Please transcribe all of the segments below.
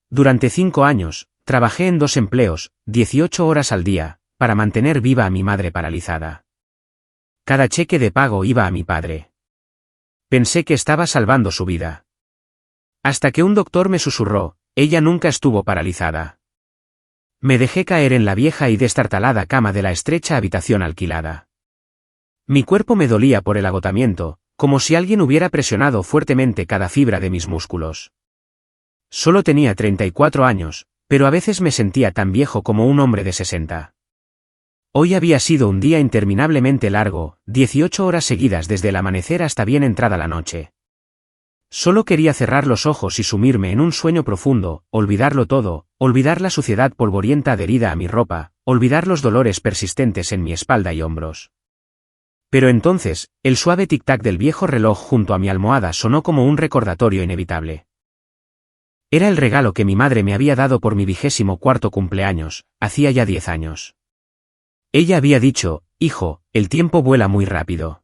Durante 5 años, trabajé en 2 empleos, 18 horas al día, para mantener viva a mi madre paralizada. Cada cheque de pago iba a mi padre. Pensé que estaba salvando su vida. Hasta que un doctor me susurró, ella nunca estuvo paralizada. Me dejé caer en la vieja y destartalada cama de la estrecha habitación alquilada. Mi cuerpo me dolía por el agotamiento, como si alguien hubiera presionado fuertemente cada fibra de mis músculos. Solo tenía 34 años, pero a veces me sentía tan viejo como un hombre de 60. Hoy había sido un día interminablemente largo, 18 horas seguidas desde el amanecer hasta bien entrada la noche. Solo quería cerrar los ojos y sumirme en un sueño profundo, olvidarlo todo, olvidar la suciedad polvorienta adherida a mi ropa, olvidar los dolores persistentes en mi espalda y hombros. Pero entonces, el suave tic-tac del viejo reloj junto a mi almohada sonó como un recordatorio inevitable. Era el regalo que mi madre me había dado por mi 24º cumpleaños, hacía ya 10 años. Ella había dicho, hijo, el tiempo vuela muy rápido.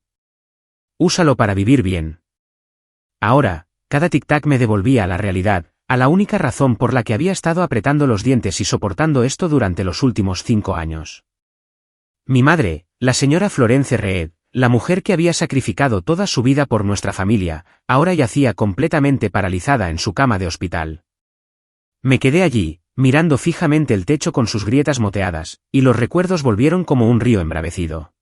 Úsalo para vivir bien. Ahora, cada tic-tac me devolvía a la realidad, a la única razón por la que había estado apretando los dientes y soportando esto durante los últimos 5 años. Mi madre, la señora Florence Reed, la mujer que había sacrificado toda su vida por nuestra familia, ahora yacía completamente paralizada en su cama de hospital. Me quedé allí, mirando fijamente el techo con sus grietas moteadas, y los recuerdos volvieron como un río embravecido.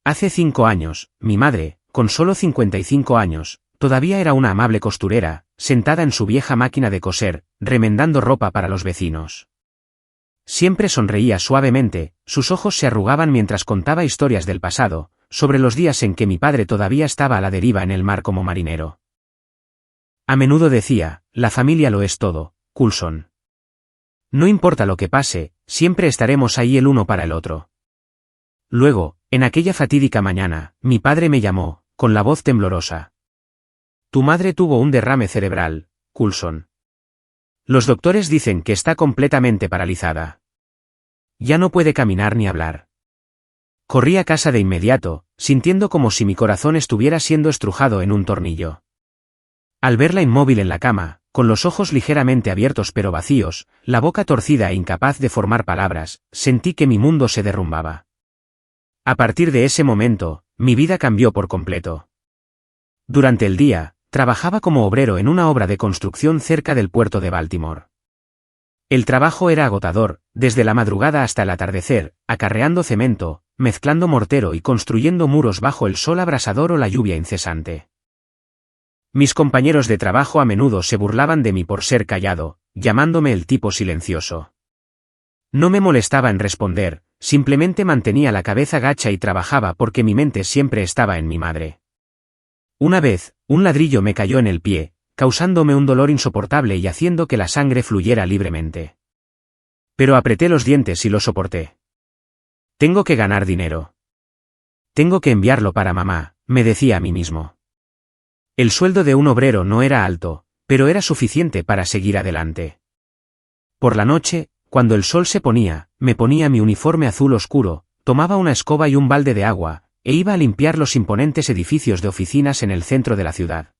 Hace 5 años, mi madre, con solo 55 años, todavía era una amable costurera, sentada en su vieja máquina de coser, remendando ropa para los vecinos. Siempre sonreía suavemente, sus ojos se arrugaban mientras contaba historias del pasado, sobre los días en que mi padre todavía estaba a la deriva en el mar como marinero. A menudo decía, la familia lo es todo, Coulson. No importa lo que pase, siempre estaremos ahí el uno para el otro. Luego, en aquella fatídica mañana, mi padre me llamó, con la voz temblorosa. Tu madre tuvo un derrame cerebral, Coulson. Los doctores dicen que está completamente paralizada. Ya no puede caminar ni hablar. Corrí a casa de inmediato, sintiendo como si mi corazón estuviera siendo estrujado en un tornillo. Al verla inmóvil en la cama, con los ojos ligeramente abiertos pero vacíos, la boca torcida e incapaz de formar palabras, sentí que mi mundo se derrumbaba. A partir de ese momento, mi vida cambió por completo. Durante el día, trabajaba como obrero en una obra de construcción cerca del puerto de Baltimore. El trabajo era agotador, desde la madrugada hasta el atardecer, acarreando cemento, mezclando mortero y construyendo muros bajo el sol abrasador o la lluvia incesante. Mis compañeros de trabajo a menudo se burlaban de mí por ser callado, llamándome el tipo silencioso. No me molestaba en responder, simplemente mantenía la cabeza gacha y trabajaba porque mi mente siempre estaba en mi madre. Una vez, un ladrillo me cayó en el pie, causándome un dolor insoportable y haciendo que la sangre fluyera libremente. Pero apreté los dientes y lo soporté. Tengo que ganar dinero. Tengo que enviarlo para mamá, me decía a mí mismo. El sueldo de un obrero no era alto, pero era suficiente para seguir adelante. Por la noche, cuando el sol se ponía, me ponía mi uniforme azul oscuro, tomaba una escoba y un balde de agua, e iba a limpiar los imponentes edificios de oficinas en el centro de la ciudad.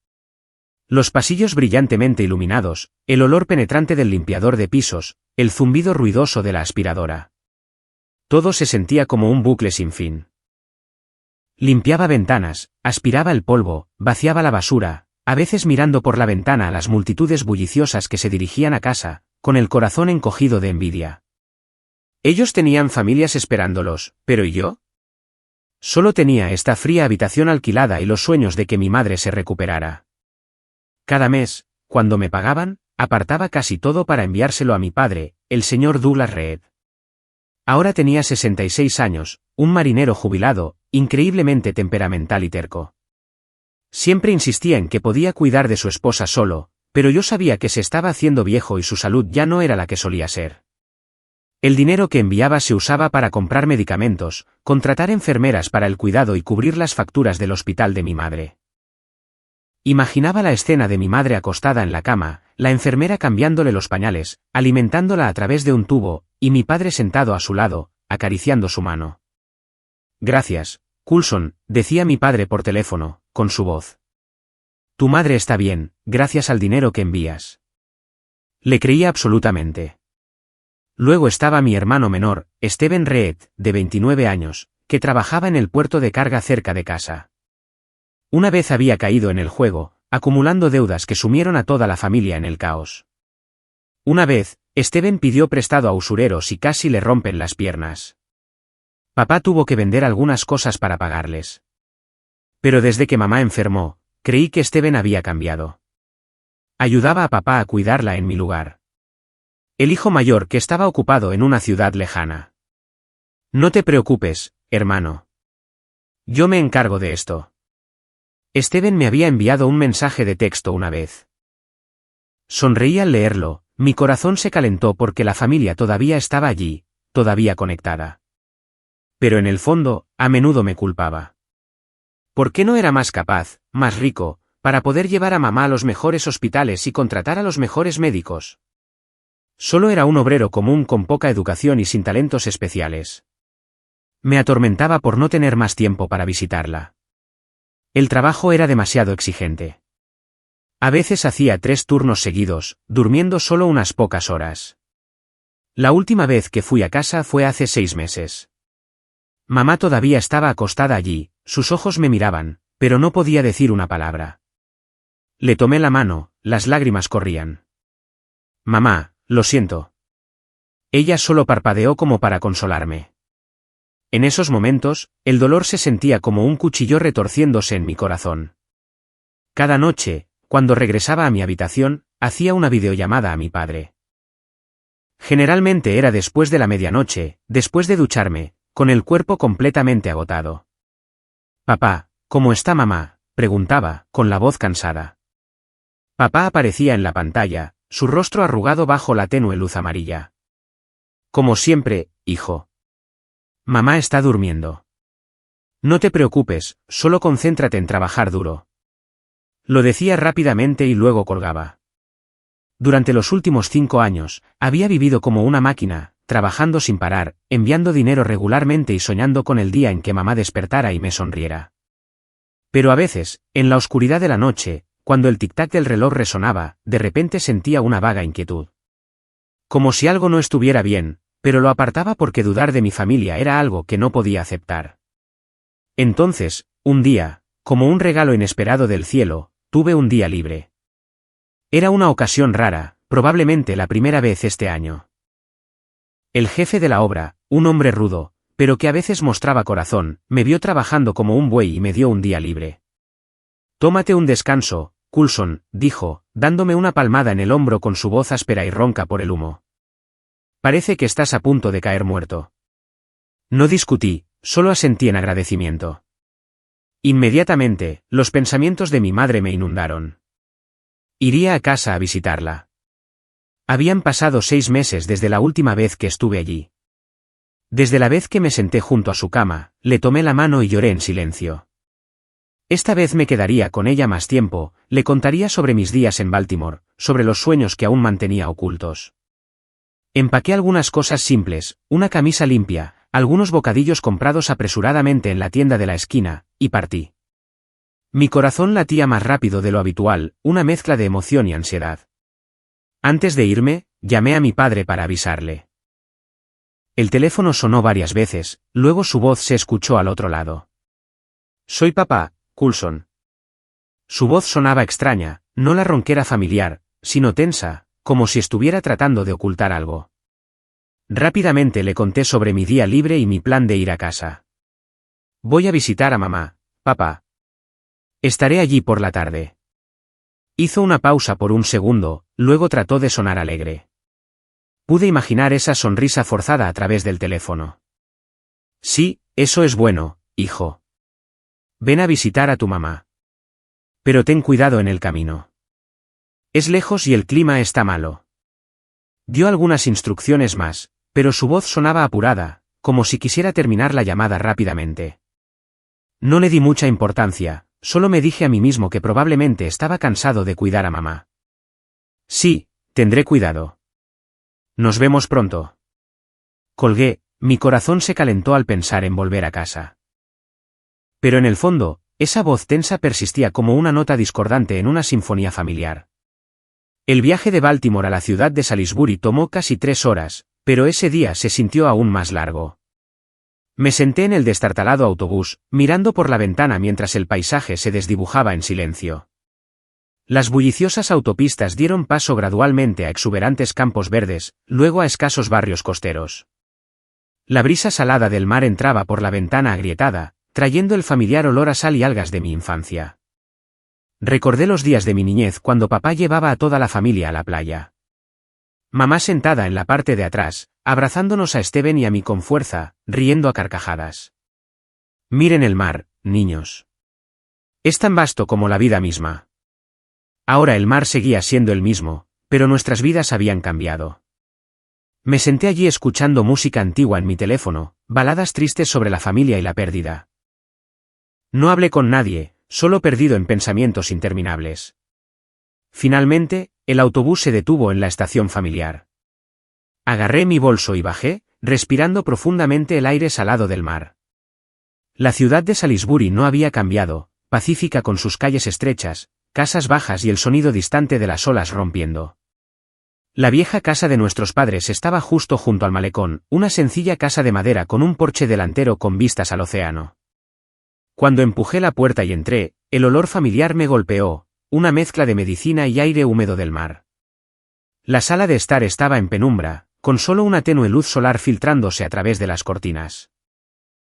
Los pasillos brillantemente iluminados, el olor penetrante del limpiador de pisos, el zumbido ruidoso de la aspiradora. Todo se sentía como un bucle sin fin. Limpiaba ventanas, aspiraba el polvo, vaciaba la basura, a veces mirando por la ventana a las multitudes bulliciosas que se dirigían a casa, con el corazón encogido de envidia. Ellos tenían familias esperándolos, pero ¿y yo? Solo tenía esta fría habitación alquilada y los sueños de que mi madre se recuperara. Cada mes, cuando me pagaban, apartaba casi todo para enviárselo a mi padre, el señor Douglas Reed. Ahora tenía 66 años, un marinero jubilado, increíblemente temperamental y terco. Siempre insistía en que podía cuidar de su esposa solo, pero yo sabía que se estaba haciendo viejo y su salud ya no era la que solía ser. El dinero que enviaba se usaba para comprar medicamentos, contratar enfermeras para el cuidado y cubrir las facturas del hospital de mi madre. Imaginaba la escena de mi madre acostada en la cama, la enfermera cambiándole los pañales, alimentándola a través de un tubo, y mi padre sentado a su lado, acariciando su mano. Gracias, Coulson, decía mi padre por teléfono, con su voz. Tu madre está bien, gracias al dinero que envías. Le creía absolutamente. Luego estaba mi hermano menor, Steven Reed, de 29 años, que trabajaba en el puerto de carga cerca de casa. Una vez había caído en el juego, acumulando deudas que sumieron a toda la familia en el caos. Una vez, Steven pidió prestado a usureros y casi le rompen las piernas. Papá tuvo que vender algunas cosas para pagarles. Pero desde que mamá enfermó, creí que Steven había cambiado. Ayudaba a papá a cuidarla en mi lugar. El hijo mayor que estaba ocupado en una ciudad lejana. No te preocupes, hermano. Yo me encargo de esto. Steven me había enviado un mensaje de texto una vez. Sonreí al leerlo, mi corazón se calentó porque la familia todavía estaba allí, todavía conectada. Pero en el fondo, a menudo me culpaba. ¿Por qué no era más capaz, más rico, para poder llevar a mamá a los mejores hospitales y contratar a los mejores médicos? Solo era un obrero común con poca educación y sin talentos especiales. Me atormentaba por no tener más tiempo para visitarla. El trabajo era demasiado exigente. A veces hacía 3 turnos seguidos, durmiendo solo unas pocas horas. La última vez que fui a casa fue hace 6 meses. Mamá todavía estaba acostada allí, sus ojos me miraban, pero no podía decir una palabra. Le tomé la mano, las lágrimas corrían. Mamá, lo siento. Ella solo parpadeó como para consolarme. En esos momentos, el dolor se sentía como un cuchillo retorciéndose en mi corazón. Cada noche, cuando regresaba a mi habitación, hacía una videollamada a mi padre. Generalmente era después de la medianoche, después de ducharme, con el cuerpo completamente agotado. Papá, ¿cómo está mamá?, preguntaba, con la voz cansada. Papá aparecía en la pantalla, su rostro arrugado bajo la tenue luz amarilla. Como siempre, hijo. Mamá está durmiendo. No te preocupes, solo concéntrate en trabajar duro. Lo decía rápidamente y luego colgaba. Durante los últimos 5 años, había vivido como una máquina, trabajando sin parar, enviando dinero regularmente y soñando con el día en que mamá despertara y me sonriera. Pero a veces, en la oscuridad de la noche, cuando el tic-tac del reloj resonaba, de repente sentía una vaga inquietud. Como si algo no estuviera bien, pero lo apartaba porque dudar de mi familia era algo que no podía aceptar. Entonces, un día, como un regalo inesperado del cielo, tuve un día libre. Era una ocasión rara, probablemente la primera vez este año. El jefe de la obra, un hombre rudo, pero que a veces mostraba corazón, me vio trabajando como un buey y me dio un día libre. Tómate un descanso, Coulson, dijo, dándome una palmada en el hombro con su voz áspera y ronca por el humo. Parece que estás a punto de caer muerto. No discutí, solo asentí en agradecimiento. Inmediatamente, los pensamientos de mi madre me inundaron. Iría a casa a visitarla. Habían pasado 6 meses desde la última vez que estuve allí. Desde la vez que me senté junto a su cama, le tomé la mano y lloré en silencio. Esta vez me quedaría con ella más tiempo, le contaría sobre mis días en Baltimore, sobre los sueños que aún mantenía ocultos. Empaqué algunas cosas simples, una camisa limpia, algunos bocadillos comprados apresuradamente en la tienda de la esquina, y partí. Mi corazón latía más rápido de lo habitual, una mezcla de emoción y ansiedad. Antes de irme, llamé a mi padre para avisarle. El teléfono sonó varias veces, luego su voz se escuchó al otro lado. Soy papá, Coulson. Su voz sonaba extraña, no la ronquera familiar, sino tensa, como si estuviera tratando de ocultar algo. Rápidamente le conté sobre mi día libre y mi plan de ir a casa. Voy a visitar a mamá, papá. Estaré allí por la tarde. Hizo una pausa por un segundo, luego trató de sonar alegre. Pude imaginar esa sonrisa forzada a través del teléfono. Sí, eso es bueno, hijo. Ven a visitar a tu mamá. Pero ten cuidado en el camino. Es lejos y el clima está malo. Dio algunas instrucciones más, pero su voz sonaba apurada, como si quisiera terminar la llamada rápidamente. No le di mucha importancia, solo me dije a mí mismo que probablemente estaba cansado de cuidar a mamá. Sí, tendré cuidado. Nos vemos pronto. Colgué, mi corazón se calentó al pensar en volver a casa. Pero en el fondo, esa voz tensa persistía como una nota discordante en una sinfonía familiar. El viaje de Baltimore a la ciudad de Salisbury tomó casi 3 horas, pero ese día se sintió aún más largo. Me senté en el destartalado autobús, mirando por la ventana mientras el paisaje se desdibujaba en silencio. Las bulliciosas autopistas dieron paso gradualmente a exuberantes campos verdes, luego a escasos barrios costeros. La brisa salada del mar entraba por la ventana agrietada, trayendo el familiar olor a sal y algas de mi infancia. Recordé los días de mi niñez cuando papá llevaba a toda la familia a la playa. Mamá sentada en la parte de atrás, abrazándonos a Steven y a mí con fuerza, riendo a carcajadas. Miren el mar, niños. Es tan vasto como la vida misma. Ahora el mar seguía siendo el mismo, pero nuestras vidas habían cambiado. Me senté allí escuchando música antigua en mi teléfono, baladas tristes sobre la familia y la pérdida. No hablé con nadie, solo perdido en pensamientos interminables. Finalmente, el autobús se detuvo en la estación familiar. Agarré mi bolso y bajé, respirando profundamente el aire salado del mar. La ciudad de Salisbury no había cambiado, pacífica con sus calles estrechas, casas bajas y el sonido distante de las olas rompiendo. La vieja casa de nuestros padres estaba justo junto al malecón, una sencilla casa de madera con un porche delantero con vistas al océano. Cuando empujé la puerta y entré, el olor familiar me golpeó, una mezcla de medicina y aire húmedo del mar. La sala de estar estaba en penumbra, con solo una tenue luz solar filtrándose a través de las cortinas.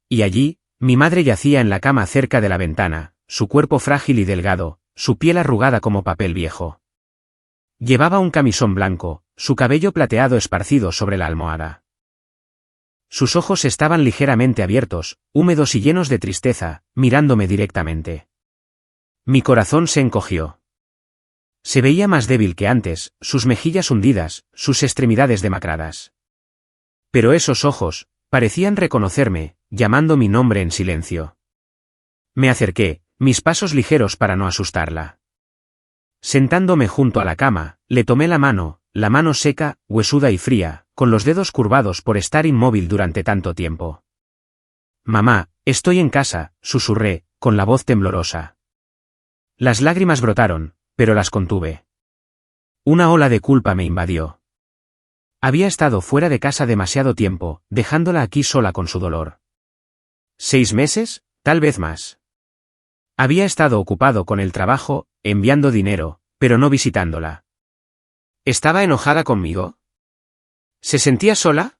Y allí, mi madre yacía en la cama cerca de la ventana, su cuerpo frágil y delgado, su piel arrugada como papel viejo. Llevaba un camisón blanco, su cabello plateado esparcido sobre la almohada. Sus ojos estaban ligeramente abiertos, húmedos y llenos de tristeza, mirándome directamente. Mi corazón se encogió. Se veía más débil que antes, sus mejillas hundidas, sus extremidades demacradas. Pero esos ojos, parecían reconocerme, llamando mi nombre en silencio. Me acerqué, mis pasos ligeros para no asustarla. Sentándome junto a la cama, le tomé la mano seca, huesuda y fría, con los dedos curvados por estar inmóvil durante tanto tiempo. Mamá, estoy en casa, susurré, con la voz temblorosa. Las lágrimas brotaron, pero las contuve. Una ola de culpa me invadió. Había estado fuera de casa demasiado tiempo, dejándola aquí sola con su dolor. 6 meses, tal vez más. Había estado ocupado con el trabajo, enviando dinero, pero no visitándola. ¿Estaba enojada conmigo? ¿Se sentía sola?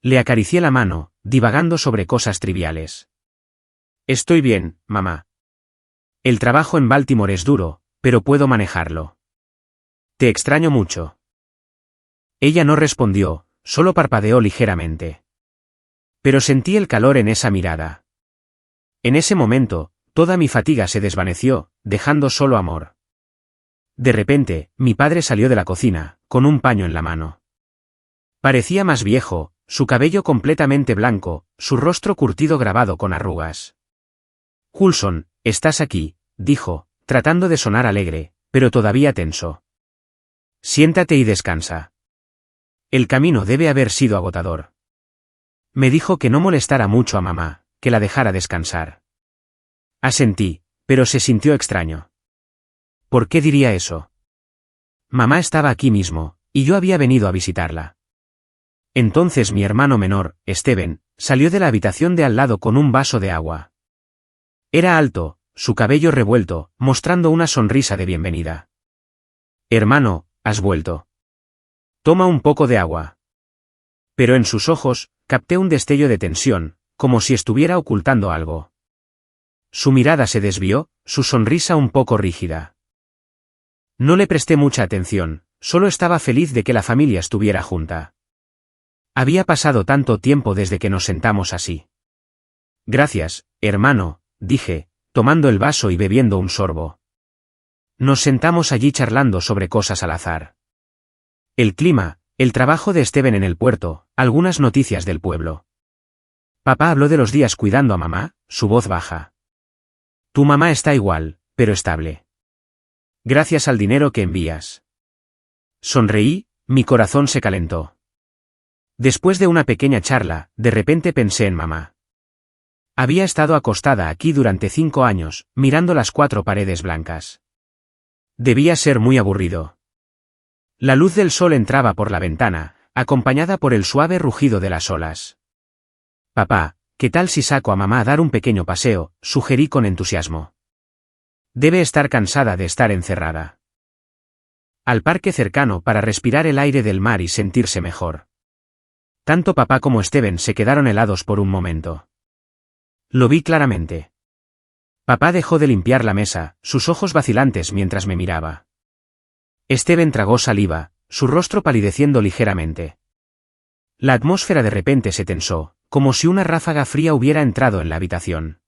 Le acaricié la mano, divagando sobre cosas triviales. Estoy bien, mamá. El trabajo en Baltimore es duro, pero puedo manejarlo. Te extraño mucho. Ella no respondió, solo parpadeó ligeramente. Pero sentí el calor en esa mirada. En ese momento, toda mi fatiga se desvaneció, dejando solo amor. De repente, mi padre salió de la cocina, con un paño en la mano. Parecía más viejo, su cabello completamente blanco, su rostro curtido grabado con arrugas. Coulson, estás aquí, dijo, tratando de sonar alegre, pero todavía tenso. Siéntate y descansa. El camino debe haber sido agotador. Me dijo que no molestara mucho a mamá, que la dejara descansar. Asentí, pero se sintió extraño. ¿Por qué diría eso? Mamá estaba aquí mismo, y yo había venido a visitarla. Entonces mi hermano menor, Steven, salió de la habitación de al lado con un vaso de agua. Era alto, su cabello revuelto, mostrando una sonrisa de bienvenida. Hermano, has vuelto. Toma un poco de agua. Pero en sus ojos, capté un destello de tensión, como si estuviera ocultando algo. Su mirada se desvió, su sonrisa un poco rígida. No le presté mucha atención, solo estaba feliz de que la familia estuviera junta. Había pasado tanto tiempo desde que nos sentamos así. Gracias, hermano, dije, tomando el vaso y bebiendo un sorbo. Nos sentamos allí charlando sobre cosas al azar. El clima, el trabajo de Steven en el puerto, algunas noticias del pueblo. Papá habló de los días cuidando a mamá, su voz baja. Tu mamá está igual, pero estable. Gracias al dinero que envías. Sonreí, mi corazón se calentó. Después de una pequeña charla, de repente pensé en mamá. Había estado acostada aquí durante 5 años, mirando las 4 paredes blancas. Debía ser muy aburrido. La luz del sol entraba por la ventana, acompañada por el suave rugido de las olas. Papá, ¿qué tal si saco a mamá a dar un pequeño paseo?, sugerí con entusiasmo. Debe estar cansada de estar encerrada. Al parque cercano para respirar el aire del mar y sentirse mejor. Tanto papá como Steven se quedaron helados por un momento. Lo vi claramente. Papá dejó de limpiar la mesa, sus ojos vacilantes mientras me miraba. Steven tragó saliva, su rostro palideciendo ligeramente. La atmósfera de repente se tensó, como si una ráfaga fría hubiera entrado en la habitación.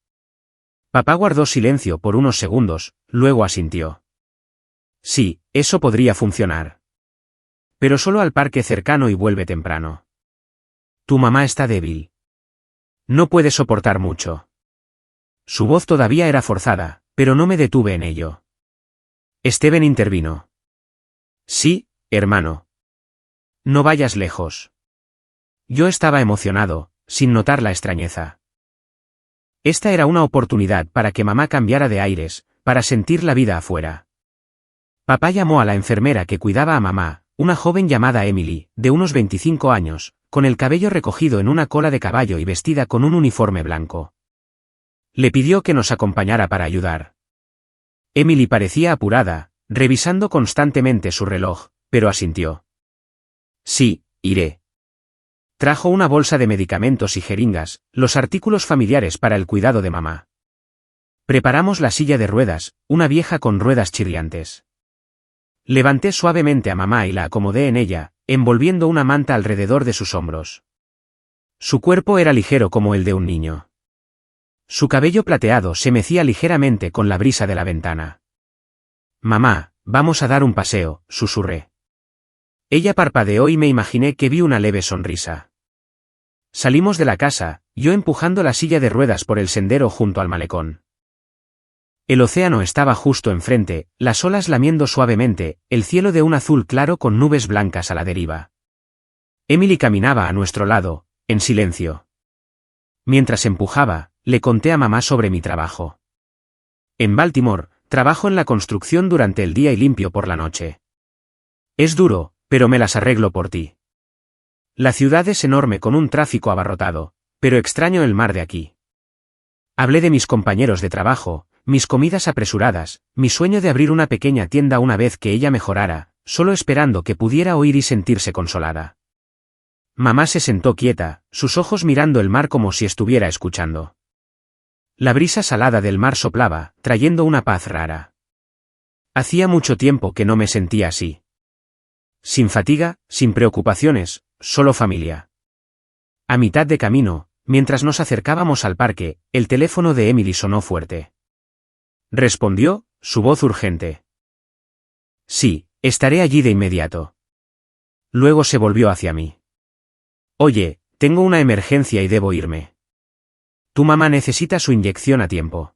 Papá guardó silencio por unos segundos, luego asintió. Sí, eso podría funcionar. Pero solo al parque cercano y vuelve temprano. Tu mamá está débil. No puede soportar mucho. Su voz todavía era forzada, pero no me detuve en ello. Steven intervino. Sí, hermano. No vayas lejos. Yo estaba emocionado, sin notar la extrañeza. Esta era una oportunidad para que mamá cambiara de aires, para sentir la vida afuera. Papá llamó a la enfermera que cuidaba a mamá, una joven llamada Emily, de unos 25 años, con el cabello recogido en una cola de caballo y vestida con un uniforme blanco. Le pidió que nos acompañara para ayudar. Emily parecía apurada, revisando constantemente su reloj, pero asintió. Sí, iré. Trajo una bolsa de medicamentos y jeringas, los artículos familiares para el cuidado de mamá. Preparamos la silla de ruedas, una vieja con ruedas chirriantes. Levanté suavemente a mamá y la acomodé en ella, envolviendo una manta alrededor de sus hombros. Su cuerpo era ligero como el de un niño. Su cabello plateado se mecía ligeramente con la brisa de la ventana. Mamá, vamos a dar un paseo, susurré. Ella parpadeó y me imaginé que vi una leve sonrisa. Salimos de la casa, yo empujando la silla de ruedas por el sendero junto al malecón. El océano estaba justo enfrente, las olas lamiendo suavemente, el cielo de un azul claro con nubes blancas a la deriva. Emily caminaba a nuestro lado, en silencio. Mientras empujaba, le conté a mamá sobre mi trabajo. En Baltimore, trabajo en la construcción durante el día y limpio por la noche. Es duro, pero me las arreglo por ti. La ciudad es enorme con un tráfico abarrotado, pero extraño el mar de aquí. Hablé de mis compañeros de trabajo, mis comidas apresuradas, mi sueño de abrir una pequeña tienda una vez que ella mejorara, solo esperando que pudiera oír y sentirse consolada. Mamá se sentó quieta, sus ojos mirando el mar como si estuviera escuchando. La brisa salada del mar soplaba, trayendo una paz rara. Hacía mucho tiempo que no me sentía así. Sin fatiga, sin preocupaciones, solo familia. A mitad de camino, mientras nos acercábamos al parque, el teléfono de Emily sonó fuerte. Respondió, su voz urgente. Sí, estaré allí de inmediato. Luego se volvió hacia mí. Oye, tengo una emergencia y debo irme. Tu mamá necesita su inyección a tiempo.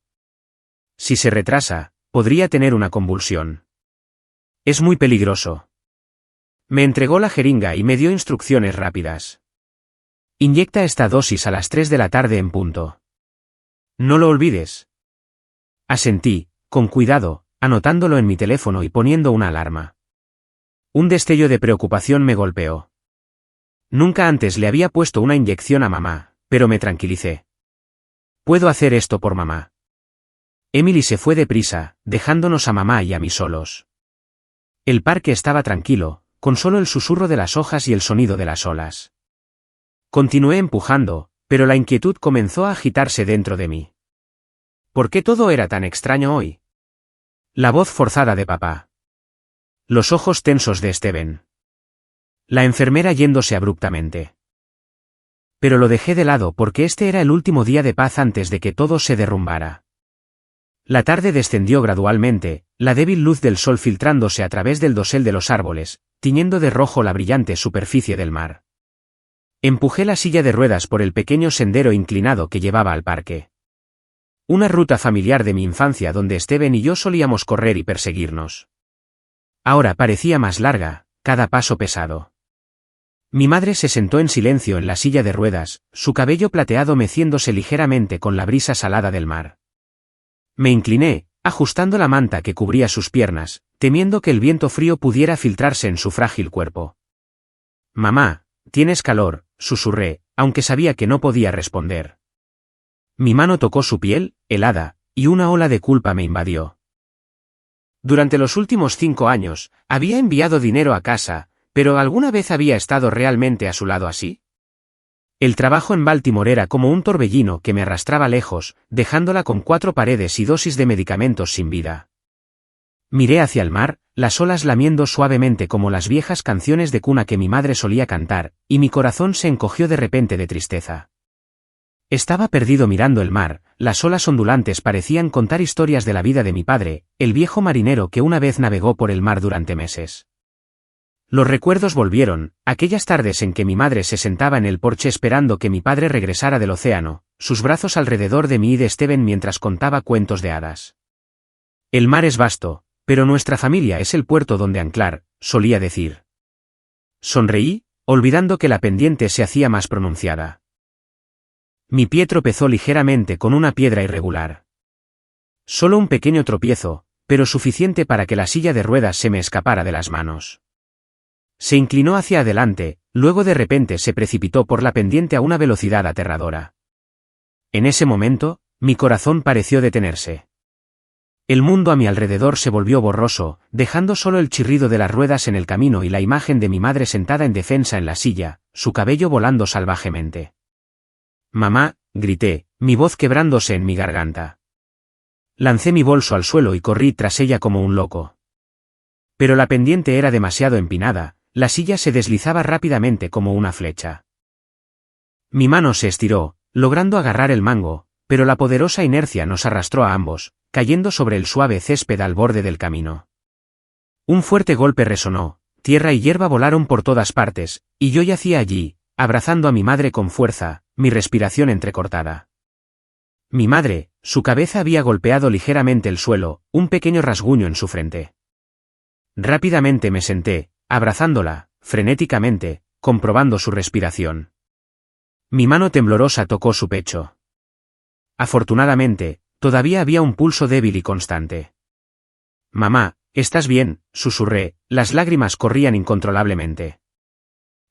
Si se retrasa, podría tener una convulsión. Es muy peligroso. Me entregó la jeringa y me dio instrucciones rápidas. Inyecta esta dosis a las 3 de la tarde en punto. No lo olvides. Asentí, con cuidado, anotándolo en mi teléfono y poniendo una alarma. Un destello de preocupación me golpeó. Nunca antes le había puesto una inyección a mamá, pero me tranquilicé. Puedo hacer esto por mamá. Emily se fue deprisa, dejándonos a mamá y a mí solos. El parque estaba tranquilo, con solo el susurro de las hojas y el sonido de las olas. Continué empujando, pero la inquietud comenzó a agitarse dentro de mí. ¿Por qué todo era tan extraño hoy? La voz forzada de papá. Los ojos tensos de Steven. La enfermera yéndose abruptamente. Pero lo dejé de lado porque este era el último día de paz antes de que todo se derrumbara. La tarde descendió gradualmente, la débil luz del sol filtrándose a través del dosel de los árboles, tiñendo de rojo la brillante superficie del mar. Empujé la silla de ruedas por el pequeño sendero inclinado que llevaba al parque. Una ruta familiar de mi infancia donde Steven y yo solíamos correr y perseguirnos. Ahora parecía más larga, cada paso pesado. Mi madre se sentó en silencio en la silla de ruedas, su cabello plateado meciéndose ligeramente con la brisa salada del mar. Me incliné, ajustando la manta que cubría sus piernas, temiendo que el viento frío pudiera filtrarse en su frágil cuerpo. «Mamá, ¿tienes calor?», susurré, aunque sabía que no podía responder. Mi mano tocó su piel, helada, y una ola de culpa me invadió. Durante los últimos 5 años, había enviado dinero a casa, pero ¿alguna vez había estado realmente a su lado así? El trabajo en Baltimore era como un torbellino que me arrastraba lejos, dejándola con 4 paredes y dosis de medicamentos sin vida. Miré hacia el mar, las olas lamiendo suavemente como las viejas canciones de cuna que mi madre solía cantar, y mi corazón se encogió de repente de tristeza. Estaba perdido mirando el mar, las olas ondulantes parecían contar historias de la vida de mi padre, el viejo marinero que una vez navegó por el mar durante meses. Los recuerdos volvieron, aquellas tardes en que mi madre se sentaba en el porche esperando que mi padre regresara del océano, sus brazos alrededor de mí y de Steven mientras contaba cuentos de hadas. El mar es vasto, pero nuestra familia es el puerto donde anclar, solía decir. Sonreí, olvidando que la pendiente se hacía más pronunciada. Mi pie tropezó ligeramente con una piedra irregular. Solo un pequeño tropiezo, pero suficiente para que la silla de ruedas se me escapara de las manos. Se inclinó hacia adelante, luego de repente se precipitó por la pendiente a una velocidad aterradora. En ese momento, mi corazón pareció detenerse. El mundo a mi alrededor se volvió borroso, dejando solo el chirrido de las ruedas en el camino y la imagen de mi madre sentada en defensa en la silla, su cabello volando salvajemente. «Mamá», grité, mi voz quebrándose en mi garganta. Lancé mi bolso al suelo y corrí tras ella como un loco. Pero la pendiente era demasiado empinada, la silla se deslizaba rápidamente como una flecha. Mi mano se estiró, logrando agarrar el mango, pero la poderosa inercia nos arrastró a ambos, cayendo sobre el suave césped al borde del camino. Un fuerte golpe resonó, tierra y hierba volaron por todas partes, y yo yacía allí, abrazando a mi madre con fuerza, mi respiración entrecortada. Mi madre, su cabeza había golpeado ligeramente el suelo, un pequeño rasguño en su frente. Rápidamente me senté, abrazándola, frenéticamente, comprobando su respiración. Mi mano temblorosa tocó su pecho. Afortunadamente, todavía había un pulso débil y constante. «Mamá, ¿estás bien?», susurré, las lágrimas corrían incontrolablemente.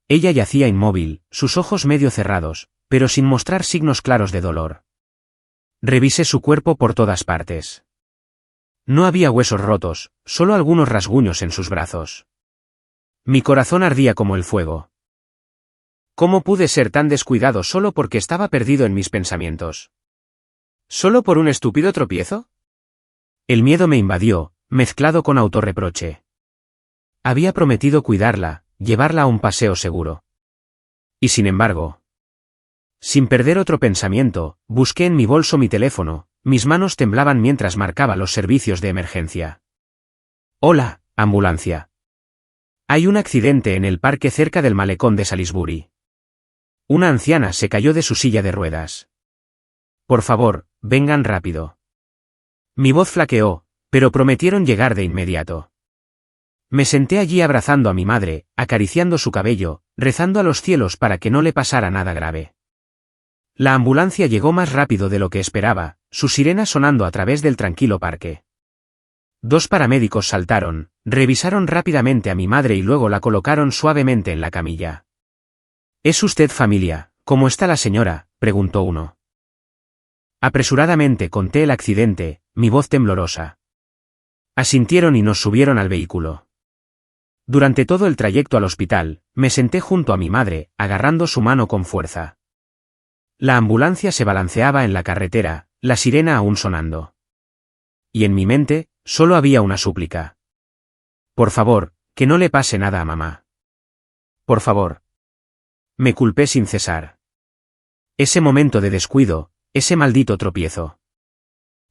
Ella yacía inmóvil, sus ojos medio cerrados, pero sin mostrar signos claros de dolor. Revisé su cuerpo por todas partes. No había huesos rotos, solo algunos rasguños en sus brazos. Mi corazón ardía como el fuego. ¿Cómo pude ser tan descuidado solo porque estaba perdido en mis pensamientos? ¿Solo por un estúpido tropiezo? El miedo me invadió, mezclado con autorreproche. Había prometido cuidarla, llevarla a un paseo seguro. Y sin embargo, sin perder otro pensamiento, busqué en mi bolso mi teléfono, mis manos temblaban mientras marcaba los servicios de emergencia. «Hola, ambulancia. Hay un accidente en el parque cerca del malecón de Salisbury. Una anciana se cayó de su silla de ruedas. Por favor, vengan rápido». Mi voz flaqueó, pero prometieron llegar de inmediato. Me senté allí abrazando a mi madre, acariciando su cabello, rezando a los cielos para que no le pasara nada grave. La ambulancia llegó más rápido de lo que esperaba, su sirena sonando a través del tranquilo parque. 2 paramédicos saltaron, revisaron rápidamente a mi madre y luego la colocaron suavemente en la camilla. «¿Es usted familia? ¿Cómo está la señora?», preguntó uno. Apresuradamente conté el accidente, mi voz temblorosa. Asintieron y nos subieron al vehículo. Durante todo el trayecto al hospital, me senté junto a mi madre, agarrando su mano con fuerza. La ambulancia se balanceaba en la carretera, la sirena aún sonando. Y en mi mente, solo había una súplica. «Por favor, que no le pase nada a mamá. Por favor». Me culpé sin cesar. Ese momento de descuido, ese maldito tropiezo.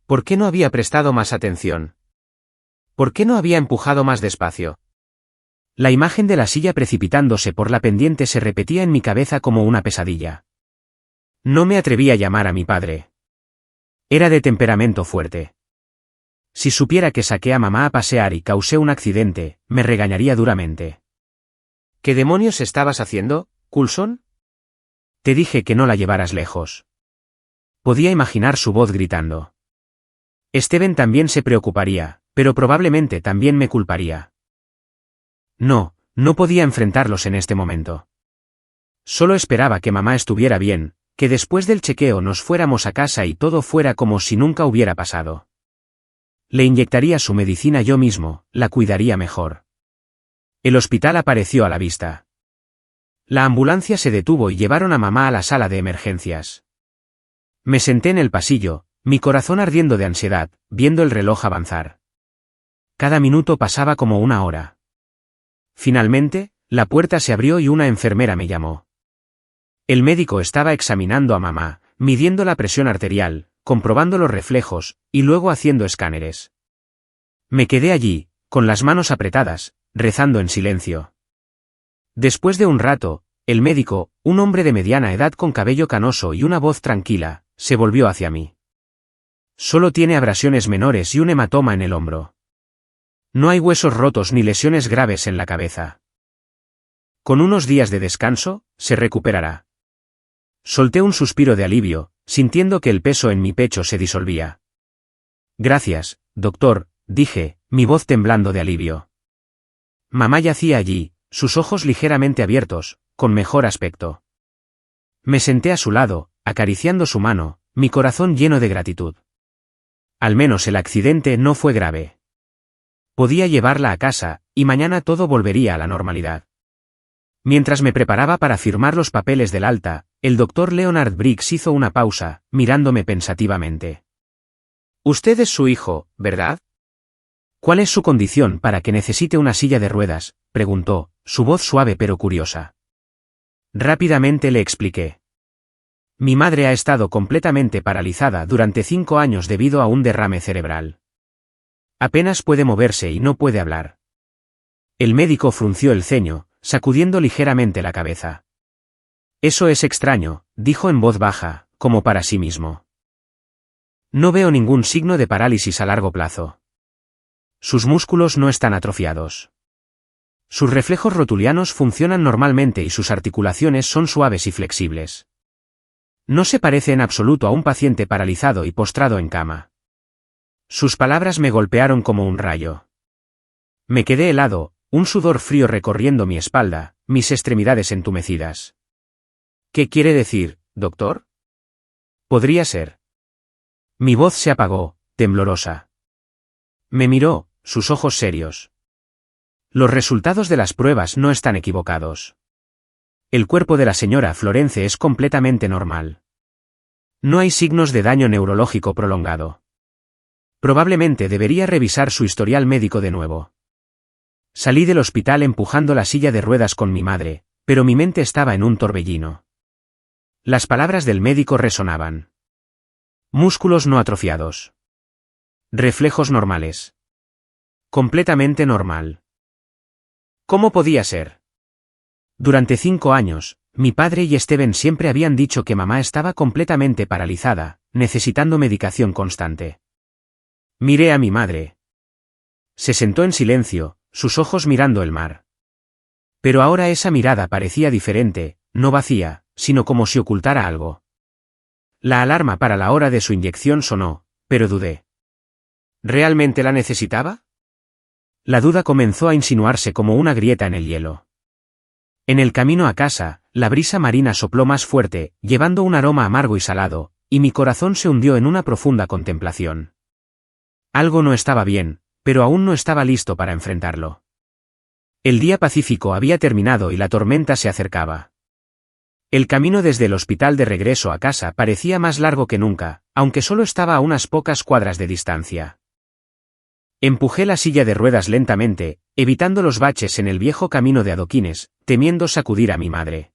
¿Por qué no había prestado más atención? ¿Por qué no había empujado más despacio? La imagen de la silla precipitándose por la pendiente se repetía en mi cabeza como una pesadilla. No me atreví a llamar a mi padre. Era de temperamento fuerte. Si supiera que saqué a mamá a pasear y causé un accidente, me regañaría duramente. «¿Qué demonios estabas haciendo, Coulson? Te dije que no la llevaras lejos». Podía imaginar su voz gritando. Steven también se preocuparía, pero probablemente también me culparía. No podía enfrentarlos en este momento. Solo esperaba que mamá estuviera bien, que después del chequeo nos fuéramos a casa y todo fuera como si nunca hubiera pasado. Le inyectaría su medicina yo mismo, la cuidaría mejor. El hospital apareció a la vista. La ambulancia se detuvo y llevaron a mamá a la sala de emergencias. Me senté en el pasillo, mi corazón ardiendo de ansiedad, viendo el reloj avanzar. Cada minuto pasaba como una hora. Finalmente, la puerta se abrió y una enfermera me llamó. El médico estaba examinando a mamá, midiendo la presión arterial, comprobando los reflejos, y luego haciendo escáneres. Me quedé allí, con las manos apretadas, rezando en silencio. Después de un rato, el médico, un hombre de mediana edad con cabello canoso y una voz tranquila, se volvió hacia mí. Solo tiene abrasiones menores y un hematoma en el hombro. No hay huesos rotos ni lesiones graves en la cabeza. Con unos días de descanso, se recuperará. Solté un suspiro de alivio, sintiendo que el peso en mi pecho se disolvía. Gracias, doctor, dije, mi voz temblando de alivio. Mamá yacía allí, sus ojos ligeramente abiertos, con mejor aspecto. Me senté a su lado, acariciando su mano, mi corazón lleno de gratitud. Al menos el accidente no fue grave. Podía llevarla a casa, y mañana todo volvería a la normalidad. Mientras me preparaba para firmar los papeles del alta, el doctor Leonard Briggs hizo una pausa, mirándome pensativamente. Usted es su hijo, ¿verdad? ¿Cuál es su condición para que necesite una silla de ruedas?, preguntó, su voz suave pero curiosa. Rápidamente le expliqué. Mi madre ha estado completamente paralizada durante 5 años debido a un derrame cerebral. Apenas puede moverse y no puede hablar. El médico frunció el ceño, sacudiendo ligeramente la cabeza. Eso es extraño, dijo en voz baja, como para sí mismo. No veo ningún signo de parálisis a largo plazo. Sus músculos no están atrofiados. Sus reflejos rotulianos funcionan normalmente y sus articulaciones son suaves y flexibles. No se parece en absoluto a un paciente paralizado y postrado en cama. Sus palabras me golpearon como un rayo. Me quedé helado, un sudor frío recorriendo mi espalda, mis extremidades entumecidas. ¿Qué quiere decir, doctor? Podría ser. Mi voz se apagó, temblorosa. Me miró, sus ojos serios. Los resultados de las pruebas no están equivocados. El cuerpo de la señora Florence es completamente normal. No hay signos de daño neurológico prolongado. Probablemente debería revisar su historial médico de nuevo. Salí del hospital empujando la silla de ruedas con mi madre, pero mi mente estaba en un torbellino. Las palabras del médico resonaban. Músculos no atrofiados. Reflejos normales. Completamente normal. ¿Cómo podía ser? Durante 5 años, mi padre y Steven siempre habían dicho que mamá estaba completamente paralizada, necesitando medicación constante. Miré a mi madre. Se sentó en silencio, sus ojos mirando el mar. Pero ahora esa mirada parecía diferente, no vacía, sino como si ocultara algo. La alarma para la hora de su inyección sonó, pero dudé. ¿Realmente la necesitaba? La duda comenzó a insinuarse como una grieta en el hielo. En el camino a casa, la brisa marina sopló más fuerte, llevando un aroma amargo y salado, y mi corazón se hundió en una profunda contemplación. Algo no estaba bien, pero aún no estaba listo para enfrentarlo. El día pacífico había terminado y la tormenta se acercaba. El camino desde el hospital de regreso a casa parecía más largo que nunca, aunque solo estaba a unas pocas cuadras de distancia. Empujé la silla de ruedas lentamente, evitando los baches en el viejo camino de adoquines, temiendo sacudir a mi madre.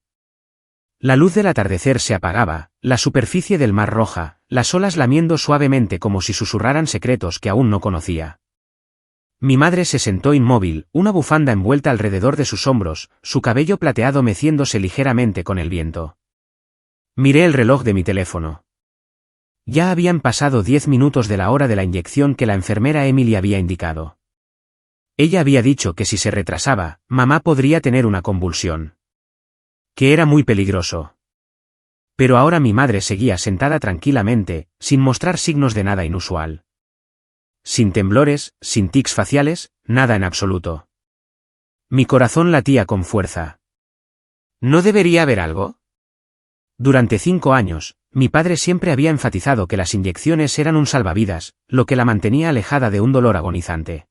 La luz del atardecer se apagaba, la superficie del mar roja, las olas lamiendo suavemente como si susurraran secretos que aún no conocía. Mi madre se sentó inmóvil, una bufanda envuelta alrededor de sus hombros, su cabello plateado meciéndose ligeramente con el viento. Miré el reloj de mi teléfono. Ya habían pasado 10 minutos de la hora de la inyección que la enfermera Emily había indicado. Ella había dicho que si se retrasaba, mamá podría tener una convulsión. Que era muy peligroso. Pero ahora mi madre seguía sentada tranquilamente, sin mostrar signos de nada inusual. sin temblores, sin tics faciales, nada en absoluto. Mi corazón latía con fuerza. ¿No debería haber algo? Durante 5 años, mi padre siempre había enfatizado que las inyecciones eran un salvavidas, lo que la mantenía alejada de un dolor agonizante.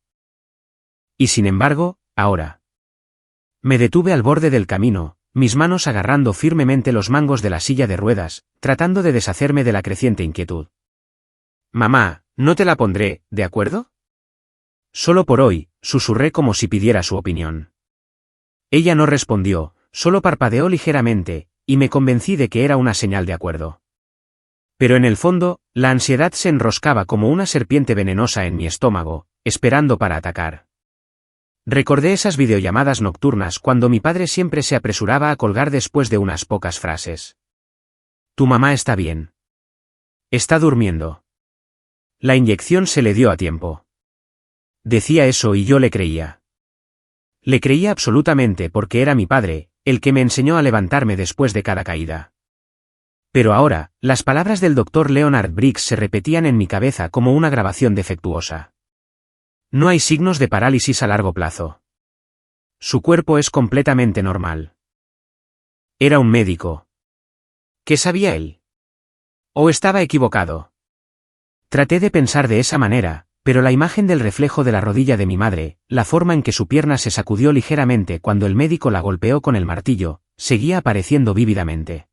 Y sin embargo, ahora. Me detuve al borde del camino, mis manos agarrando firmemente los mangos de la silla de ruedas, tratando de deshacerme de la creciente inquietud. Mamá, no te la pondré, ¿de acuerdo? Solo por hoy, susurré como si pidiera su opinión. Ella no respondió, solo parpadeó ligeramente, y me convencí de que era una señal de acuerdo. Pero en el fondo, la ansiedad se enroscaba como una serpiente venenosa en mi estómago, esperando para atacar. Recordé esas videollamadas nocturnas cuando mi padre siempre se apresuraba a colgar después de unas pocas frases. Tu mamá está bien. Está durmiendo. La inyección se le dio a tiempo. Decía eso y yo le creía. Le creía absolutamente porque era mi padre, el que me enseñó a levantarme después de cada caída. Pero ahora, las palabras del doctor Leonard Briggs se repetían en mi cabeza como una grabación defectuosa. No hay signos de parálisis a largo plazo. Su cuerpo es completamente normal. Era un médico. ¿Qué sabía él? ¿O estaba equivocado? Traté de pensar de esa manera, pero la imagen del reflejo de la rodilla de mi madre, la forma en que su pierna se sacudió ligeramente cuando el médico la golpeó con el martillo, seguía apareciendo vívidamente.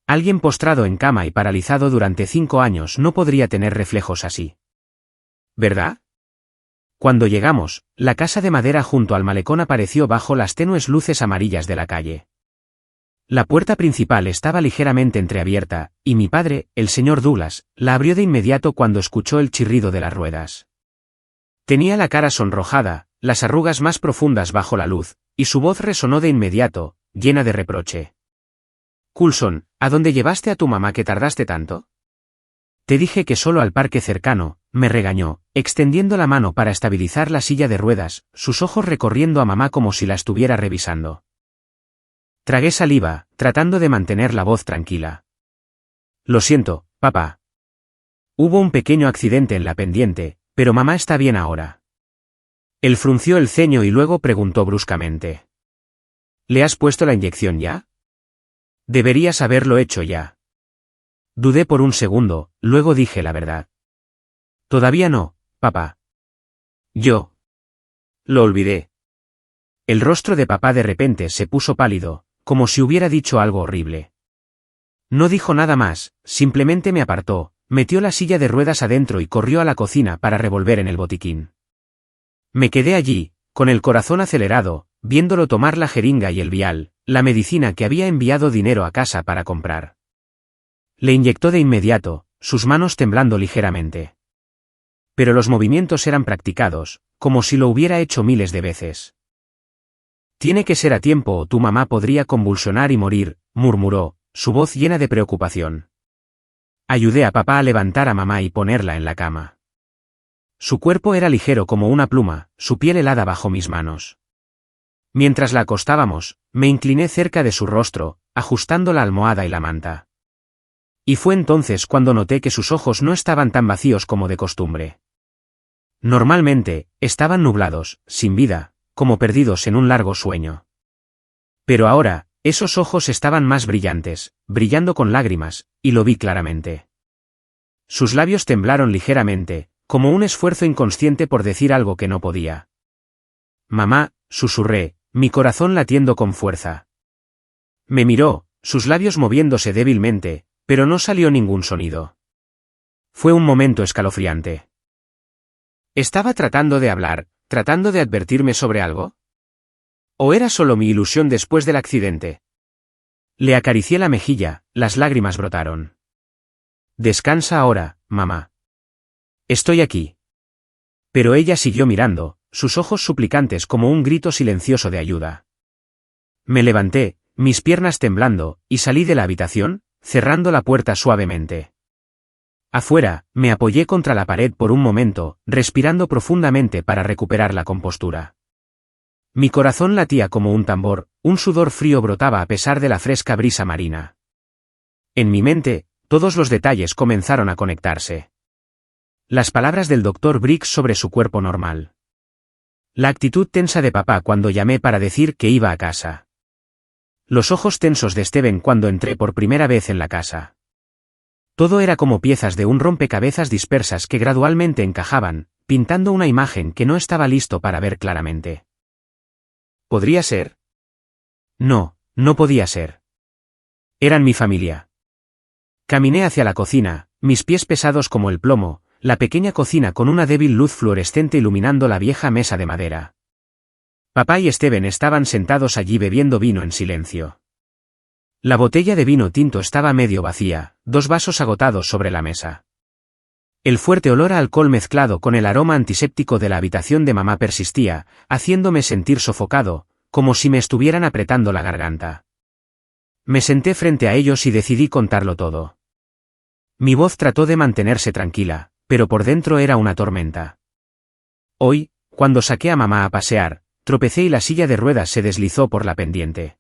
Alguien postrado en cama y paralizado durante 5 años no podría tener reflejos así. ¿Verdad? Cuando llegamos, la casa de madera junto al malecón apareció bajo las tenues luces amarillas de la calle. La puerta principal estaba ligeramente entreabierta, y mi padre, el señor Douglas, la abrió de inmediato cuando escuchó el chirrido de las ruedas. Tenía la cara sonrojada, las arrugas más profundas bajo la luz, y su voz resonó de inmediato, llena de reproche. Coulson, ¿a dónde llevaste a tu mamá que tardaste tanto? Te dije que solo al parque cercano, me regañó, extendiendo la mano para estabilizar la silla de ruedas, sus ojos recorriendo a mamá como si la estuviera revisando. Tragué saliva, tratando de mantener la voz tranquila. Lo siento, papá. Hubo un pequeño accidente en la pendiente, pero mamá está bien ahora. Él frunció el ceño y luego preguntó bruscamente. ¿Le has puesto la inyección ya? Deberías haberlo hecho ya. Dudé por un segundo, luego dije la verdad. Todavía no, papá. Yo. Lo olvidé. El rostro de papá de repente se puso pálido, como si hubiera dicho algo horrible. No dijo nada más, simplemente me apartó, metió la silla de ruedas adentro y corrió a la cocina para revolver en el botiquín. Me quedé allí, con el corazón acelerado, viéndolo tomar la jeringa y el vial, la medicina que había enviado dinero a casa para comprar. Le inyectó de inmediato, sus manos temblando ligeramente. Pero los movimientos eran practicados, como si lo hubiera hecho miles de veces. Tiene que ser a tiempo o tu mamá podría convulsionar y morir, murmuró, su voz llena de preocupación. Ayudé a papá a levantar a mamá y ponerla en la cama. Su cuerpo era ligero como una pluma, su piel helada bajo mis manos. Mientras la acostábamos, me incliné cerca de su rostro, ajustando la almohada y la manta. Y fue entonces cuando noté que sus ojos no estaban tan vacíos como de costumbre. Normalmente, estaban nublados, sin vida, como perdidos en un largo sueño. Pero ahora, esos ojos estaban más brillantes, brillando con lágrimas, y lo vi claramente. Sus labios temblaron ligeramente, como un esfuerzo inconsciente por decir algo que no podía. Mamá, susurré, mi corazón latiendo con fuerza. Me miró, sus labios moviéndose débilmente, pero no salió ningún sonido. Fue un momento escalofriante. ¿Estaba tratando de hablar, tratando de advertirme sobre algo? ¿O era solo mi ilusión después del accidente? Le acaricié la mejilla, las lágrimas brotaron. Descansa ahora, mamá. Estoy aquí. Pero ella siguió mirando, sus ojos suplicantes como un grito silencioso de ayuda. Me levanté, mis piernas temblando, y salí de la habitación, cerrando la puerta suavemente. Afuera, me apoyé contra la pared por un momento, respirando profundamente para recuperar la compostura. Mi corazón latía como un tambor, un sudor frío brotaba a pesar de la fresca brisa marina. En mi mente, todos los detalles comenzaron a conectarse. Las palabras del doctor Briggs sobre su cuerpo normal. La actitud tensa de papá cuando llamé para decir que iba a casa. Los ojos tensos de Steven cuando entré por primera vez en la casa. Todo era como piezas de un rompecabezas dispersas que gradualmente encajaban, pintando una imagen que no estaba listo para ver claramente. ¿Podría ser? No, no podía ser. Eran mi familia. Caminé hacia la cocina, mis pies pesados como el plomo, la pequeña cocina con una débil luz fluorescente iluminando la vieja mesa de madera. Papá y Steven estaban sentados allí bebiendo vino en silencio. La botella de vino tinto estaba medio vacía, 2 vasos agotados sobre la mesa. El fuerte olor a alcohol mezclado con el aroma antiséptico de la habitación de mamá persistía, haciéndome sentir sofocado, como si me estuvieran apretando la garganta. Me senté frente a ellos y decidí contarlo todo. Mi voz trató de mantenerse tranquila, pero por dentro era una tormenta. Hoy, cuando saqué a mamá a pasear, tropecé y la silla de ruedas se deslizó por la pendiente.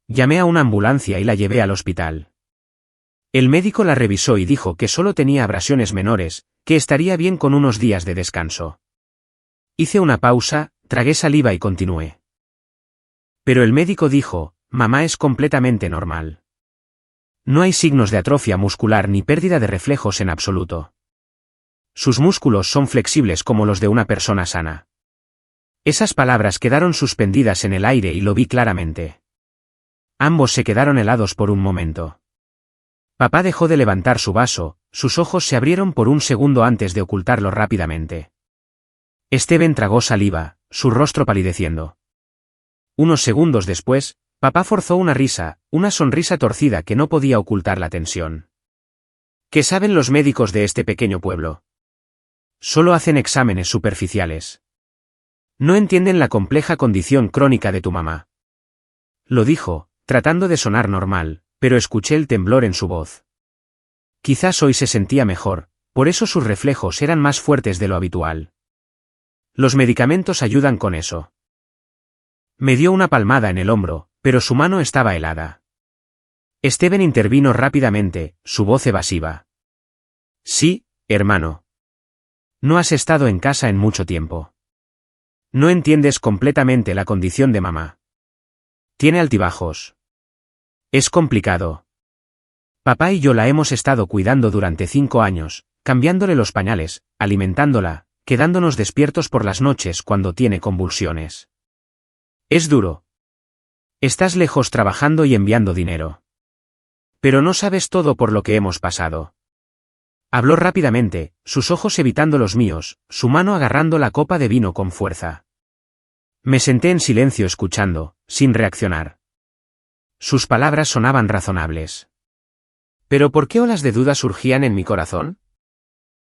Llamé a una ambulancia y la llevé al hospital. El médico la revisó y dijo que solo tenía abrasiones menores, que estaría bien con unos días de descanso. Hice una pausa, tragué saliva y continué. Pero el médico dijo, mamá es completamente normal. No hay signos de atrofia muscular ni pérdida de reflejos en absoluto. Sus músculos son flexibles como los de una persona sana. Esas palabras quedaron suspendidas en el aire y lo vi claramente. Ambos se quedaron helados por un momento. Papá dejó de levantar su vaso, sus ojos se abrieron por un segundo antes de ocultarlo rápidamente. Steven tragó saliva, su rostro palideciendo. Unos segundos después, papá forzó una risa, una sonrisa torcida que no podía ocultar la tensión. ¿Qué saben los médicos de este pequeño pueblo? Solo hacen exámenes superficiales. No entienden la compleja condición crónica de tu mamá. Lo dijo, tratando de sonar normal, pero escuché el temblor en su voz. Quizás hoy se sentía mejor, por eso sus reflejos eran más fuertes de lo habitual. Los medicamentos ayudan con eso. Me dio una palmada en el hombro, pero su mano estaba helada. Steven intervino rápidamente, su voz evasiva. Sí, hermano. No has estado en casa en mucho tiempo. No entiendes completamente la condición de mamá. Tiene altibajos. Es complicado. Papá y yo la hemos estado cuidando durante 5 años, cambiándole los pañales, alimentándola, quedándonos despiertos por las noches cuando tiene convulsiones. Es duro. Estás lejos trabajando y enviando dinero. Pero no sabes todo por lo que hemos pasado. Habló rápidamente, sus ojos evitando los míos, su mano agarrando la copa de vino con fuerza. Me senté en silencio escuchando, sin reaccionar. Sus palabras sonaban razonables. ¿Pero por qué olas de duda surgían en mi corazón?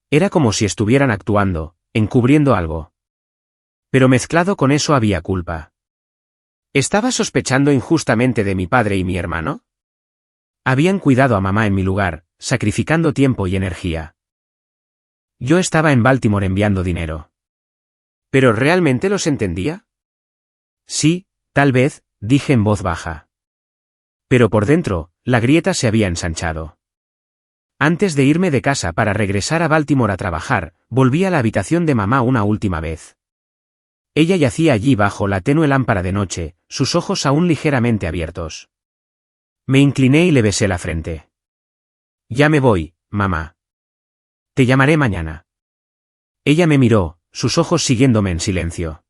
Era como si estuvieran actuando, encubriendo algo. Pero mezclado con eso había culpa. ¿Estaba sospechando injustamente de mi padre y mi hermano? Habían cuidado a mamá en mi lugar, sacrificando tiempo y energía. Yo estaba en Baltimore enviando dinero. ¿Pero realmente los entendía? Sí, tal vez, dije en voz baja. Pero por dentro, la grieta se había ensanchado. Antes de irme de casa para regresar a Baltimore a trabajar, volví a la habitación de mamá una última vez. Ella yacía allí bajo la tenue lámpara de noche, sus ojos aún ligeramente abiertos. Me incliné y le besé la frente. Ya me voy, mamá. Te llamaré mañana. Ella me miró, sus ojos siguiéndome en silencio.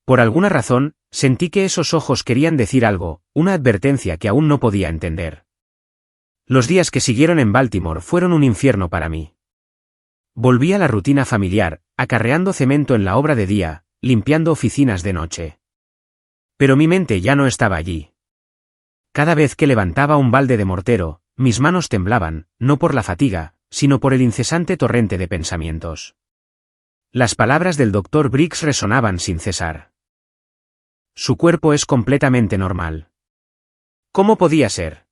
Por alguna razón, sentí que esos ojos querían decir algo, una advertencia que aún no podía entender. Los días que siguieron en Baltimore fueron un infierno para mí. Volví a la rutina familiar, acarreando cemento en la obra de día, limpiando oficinas de noche. Pero mi mente ya no estaba allí. Cada vez que levantaba un balde de mortero, mis manos temblaban, no por la fatiga, sino por el incesante torrente de pensamientos. Las palabras del doctor Briggs resonaban sin cesar. Su cuerpo es completamente normal. ¿Cómo podía ser?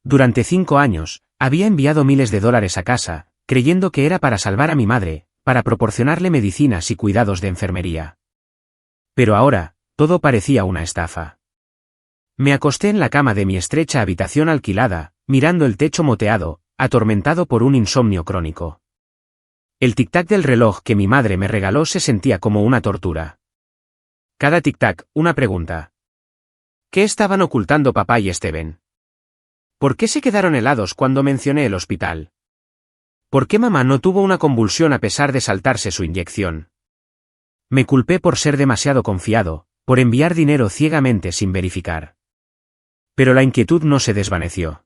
Durante 5 años, había enviado miles de dólares a casa, creyendo que era para salvar a mi madre, para proporcionarle medicinas y cuidados de enfermería. Pero ahora, todo parecía una estafa. Me acosté en la cama de mi estrecha habitación alquilada, mirando el techo moteado, atormentado por un insomnio crónico. El tic-tac del reloj que mi madre me regaló se sentía como una tortura. Cada tic-tac, una pregunta. ¿Qué estaban ocultando papá y Steven? ¿Por qué se quedaron helados cuando mencioné el hospital? ¿Por qué mamá no tuvo una convulsión a pesar de saltarse su inyección? Me culpé por ser demasiado confiado, por enviar dinero ciegamente sin verificar. Pero la inquietud no se desvaneció.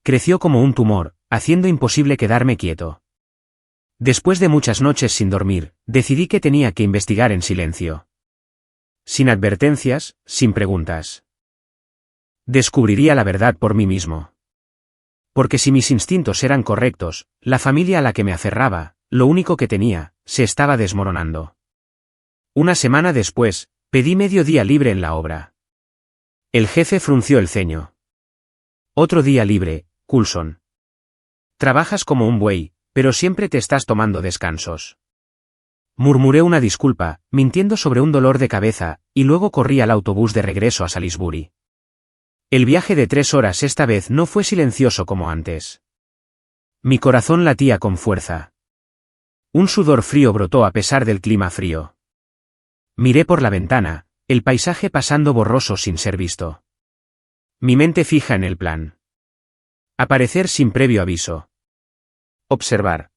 Creció como un tumor, haciendo imposible quedarme quieto. Después de muchas noches sin dormir, decidí que tenía que investigar en silencio. Sin advertencias, sin preguntas. Descubriría la verdad por mí mismo. Porque si mis instintos eran correctos, la familia a la que me aferraba, lo único que tenía, se estaba desmoronando. Una semana después, pedí medio día libre en la obra. El jefe frunció el ceño. Otro día libre, Coulson. Trabajas como un buey, pero siempre te estás tomando descansos. Murmuré una disculpa, mintiendo sobre un dolor de cabeza, y luego corrí al autobús de regreso a Salisbury. El viaje de 3 horas esta vez no fue silencioso como antes. Mi corazón latía con fuerza. Un sudor frío brotó a pesar del clima frío. Miré por la ventana, el paisaje pasando borroso sin ser visto. Mi mente fija en el plan. Aparecer sin previo aviso. Observar.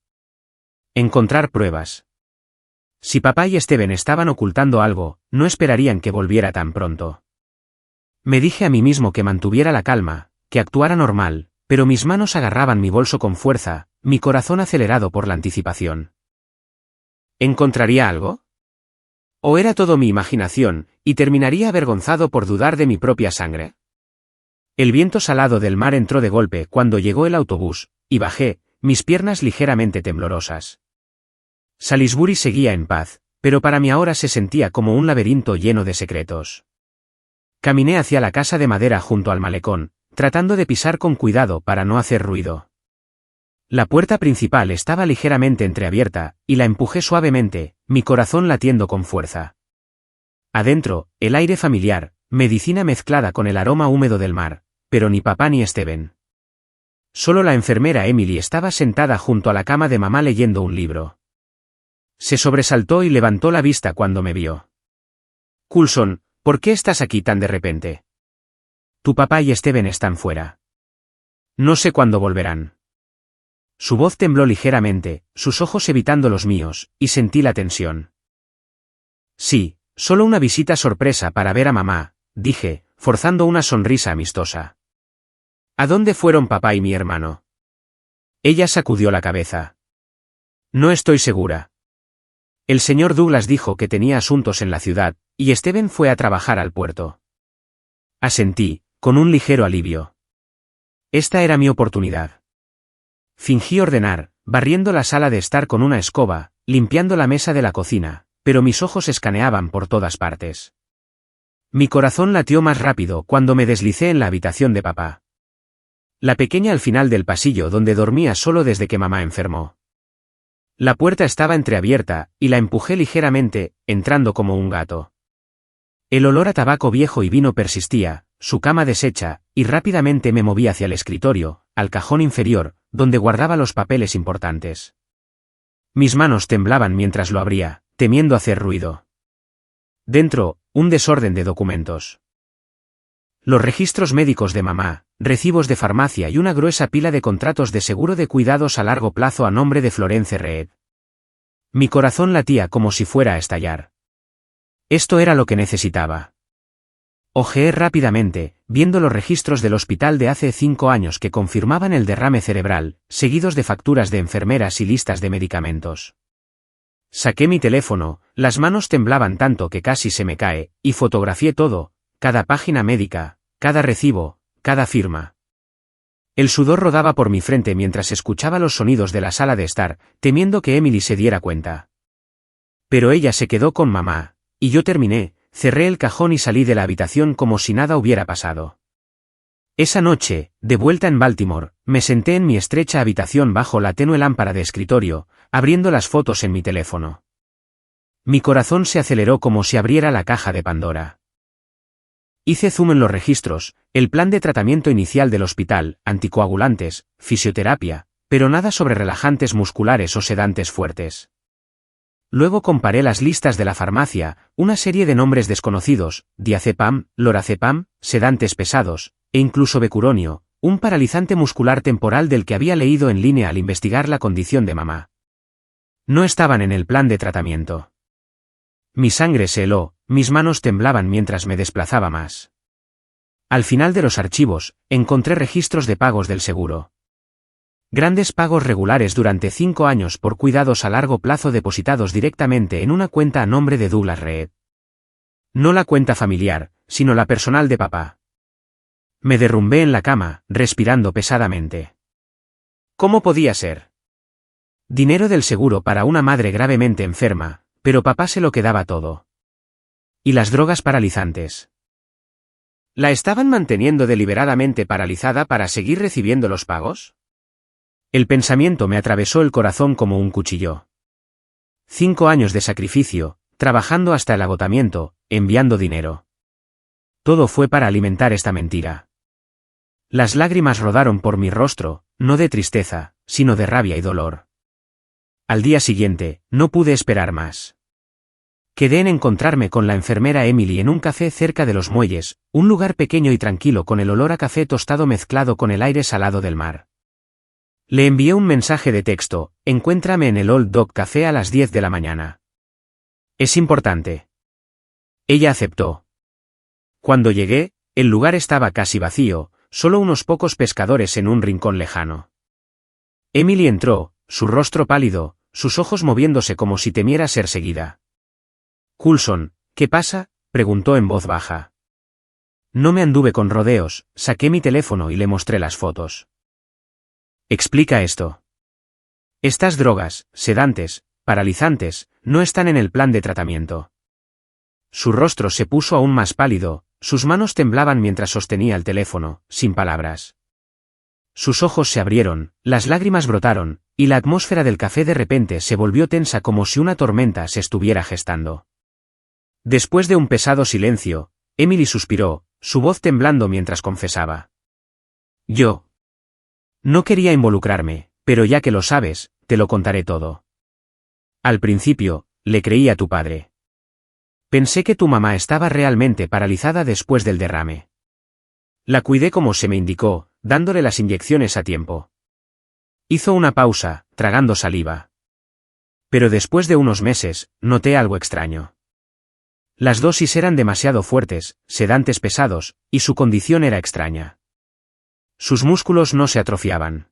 Encontrar pruebas. Si papá y Steven estaban ocultando algo, no esperarían que volviera tan pronto. Me dije a mí mismo que mantuviera la calma, que actuara normal, pero mis manos agarraban mi bolso con fuerza, mi corazón acelerado por la anticipación. ¿Encontraría algo? ¿O era todo mi imaginación, y terminaría avergonzado por dudar de mi propia sangre? El viento salado del mar entró de golpe cuando llegó el autobús, y bajé, mis piernas ligeramente temblorosas. Salisbury seguía en paz, pero para mí ahora se sentía como un laberinto lleno de secretos. Caminé hacia la casa de madera junto al malecón, tratando de pisar con cuidado para no hacer ruido. La puerta principal estaba ligeramente entreabierta, y la empujé suavemente, mi corazón latiendo con fuerza. Adentro, el aire familiar, medicina mezclada con el aroma húmedo del mar, pero ni papá ni Steven. Solo la enfermera Emily estaba sentada junto a la cama de mamá leyendo un libro. Se sobresaltó y levantó la vista cuando me vio. Coulson, ¿por qué estás aquí tan de repente? Tu papá y Steven están fuera. No sé cuándo volverán. Su voz tembló ligeramente, sus ojos evitando los míos, y sentí la tensión. Sí, solo una visita sorpresa para ver a mamá, dije, forzando una sonrisa amistosa. ¿A dónde fueron papá y mi hermano? Ella sacudió la cabeza. No estoy segura. El señor Douglas dijo que tenía asuntos en la ciudad, y Steven fue a trabajar al puerto. Asentí, con un ligero alivio. Esta era mi oportunidad. Fingí ordenar, barriendo la sala de estar con una escoba, limpiando la mesa de la cocina, pero mis ojos escaneaban por todas partes. Mi corazón latió más rápido cuando me deslicé en la habitación de papá. La pequeña al final del pasillo donde dormía solo desde que mamá enfermó. La puerta estaba entreabierta, y la empujé ligeramente, entrando como un gato. El olor a tabaco viejo y vino persistía, su cama deshecha, y rápidamente me moví hacia el escritorio, al cajón inferior, donde guardaba los papeles importantes. Mis manos temblaban mientras lo abría, temiendo hacer ruido. Dentro, un desorden de documentos. Los registros médicos de mamá, recibos de farmacia y una gruesa pila de contratos de seguro de cuidados a largo plazo a nombre de Florence Reed. Mi corazón latía como si fuera a estallar. Esto era lo que necesitaba. Ojeé rápidamente, viendo los registros del hospital de hace 5 años que confirmaban el derrame cerebral, seguidos de facturas de enfermeras y listas de medicamentos. Saqué mi teléfono, las manos temblaban tanto que casi se me cae, y fotografié todo, cada página médica, cada recibo, cada firma. El sudor rodaba por mi frente mientras escuchaba los sonidos de la sala de estar, temiendo que Emily se diera cuenta. Pero ella se quedó con mamá, y yo terminé, cerré el cajón y salí de la habitación como si nada hubiera pasado. Esa noche, de vuelta en Baltimore, me senté en mi estrecha habitación bajo la tenue lámpara de escritorio, abriendo las fotos en mi teléfono. Mi corazón se aceleró como si abriera la caja de Pandora. Hice zoom en los registros, el plan de tratamiento inicial del hospital, anticoagulantes, fisioterapia, pero nada sobre relajantes musculares o sedantes fuertes. Luego comparé las listas de la farmacia, una serie de nombres desconocidos, diazepam, lorazepam, sedantes pesados, e incluso becuronio, un paralizante muscular temporal del que había leído en línea al investigar la condición de mamá. No estaban en el plan de tratamiento. Mi sangre se heló, mis manos temblaban mientras me desplazaba más. Al final de los archivos, encontré registros de pagos del seguro. Grandes pagos regulares durante 5 años por cuidados a largo plazo depositados directamente en una cuenta a nombre de Douglas Reed. No la cuenta familiar, sino la personal de papá. Me derrumbé en la cama, respirando pesadamente. ¿Cómo podía ser? Dinero del seguro para una madre gravemente enferma, pero papá se lo quedaba todo. ¿Y las drogas paralizantes? ¿La estaban manteniendo deliberadamente paralizada para seguir recibiendo los pagos? El pensamiento me atravesó el corazón como un cuchillo. 5 años de sacrificio, trabajando hasta el agotamiento, enviando dinero. Todo fue para alimentar esta mentira. Las lágrimas rodaron por mi rostro, no de tristeza, sino de rabia y dolor. Al día siguiente, no pude esperar más. Quedé en encontrarme con la enfermera Emily en un café cerca de los muelles, un lugar pequeño y tranquilo con el olor a café tostado mezclado con el aire salado del mar. Le envié un mensaje de texto: encuéntrame en el Old Dog Café a las 10 de la mañana. Es importante. Ella aceptó. Cuando llegué, el lugar estaba casi vacío, solo unos pocos pescadores en un rincón lejano. Emily entró, su rostro pálido, sus ojos moviéndose como si temiera ser seguida. Coulson, ¿qué pasa?, preguntó en voz baja. No me anduve con rodeos, saqué mi teléfono y le mostré las fotos. Explica esto. Estas drogas, sedantes, paralizantes, no están en el plan de tratamiento. Su rostro se puso aún más pálido, sus manos temblaban mientras sostenía el teléfono, sin palabras. Sus ojos se abrieron, las lágrimas brotaron, y la atmósfera del café de repente se volvió tensa como si una tormenta se estuviera gestando. Después de un pesado silencio, Emily suspiró, su voz temblando mientras confesaba. Yo no quería involucrarme, pero ya que lo sabes, te lo contaré todo. Al principio, le creí a tu padre. Pensé que tu mamá estaba realmente paralizada después del derrame. La cuidé como se me indicó, dándole las inyecciones a tiempo. Hizo una pausa, tragando saliva. Pero después de unos meses, noté algo extraño. Las dosis eran demasiado fuertes, sedantes pesados, y su condición era extraña. Sus músculos no se atrofiaban.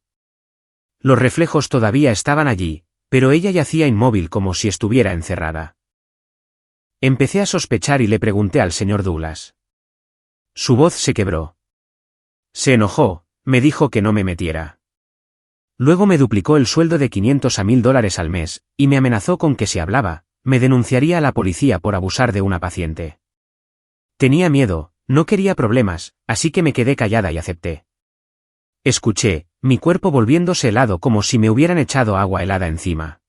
Los reflejos todavía estaban allí, pero ella yacía inmóvil como si estuviera encerrada. Empecé a sospechar y le pregunté al señor Douglas. Su voz se quebró. Se enojó, me dijo que no me metiera. Luego me duplicó el sueldo de $500 a $1,000 al mes, y me amenazó con que si hablaba, me denunciaría a la policía por abusar de una paciente. Tenía miedo, no quería problemas, así que me quedé callada y acepté. Escuché, mi cuerpo volviéndose helado como si me hubieran echado agua helada encima.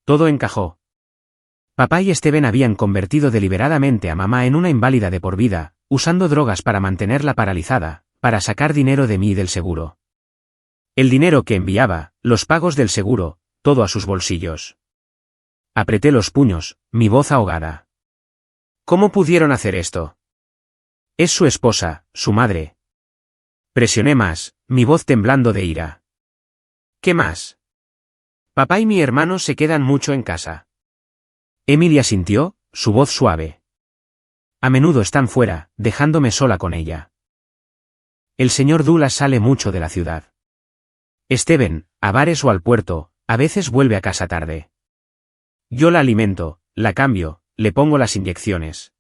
Todo encajó. Papá y Steven habían convertido deliberadamente a mamá en una inválida de por vida, usando drogas para mantenerla paralizada, para sacar dinero de mí y del seguro. El dinero que enviaba, los pagos del seguro, todo a sus bolsillos. Apreté los puños, mi voz ahogada. ¿Cómo pudieron hacer esto? Es su esposa, su madre. Presioné más, mi voz temblando de ira. ¿Qué más? Papá y mi hermano se quedan mucho en casa. Emily asintió, su voz suave. A menudo están fuera, dejándome sola con ella. El señor Douglas sale mucho de la ciudad. Steven, a bares o al puerto, a veces vuelve a casa tarde. Yo la alimento, la cambio, le pongo las inyecciones.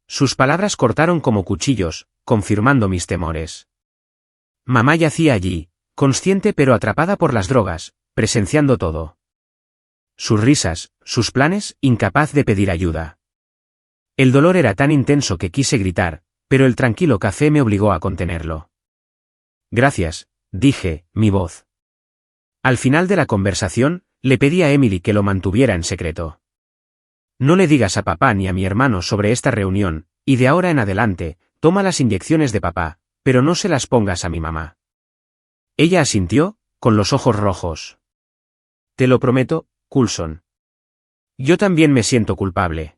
Sus palabras cortaron como cuchillos, confirmando mis temores. Mamá yacía allí, consciente pero atrapada por las drogas, presenciando todo. Sus risas, sus planes, incapaz de pedir ayuda. El dolor era tan intenso que quise gritar, pero el tranquilo café me obligó a contenerlo. Gracias, dije, mi voz. Al final de la conversación, le pedí a Emily que lo mantuviera en secreto. No le digas a papá ni a mi hermano sobre esta reunión, y de ahora en adelante, toma las inyecciones de papá, pero no se las pongas a mi mamá. Ella asintió, con los ojos rojos. Te lo prometo, Coulson. Yo también me siento culpable.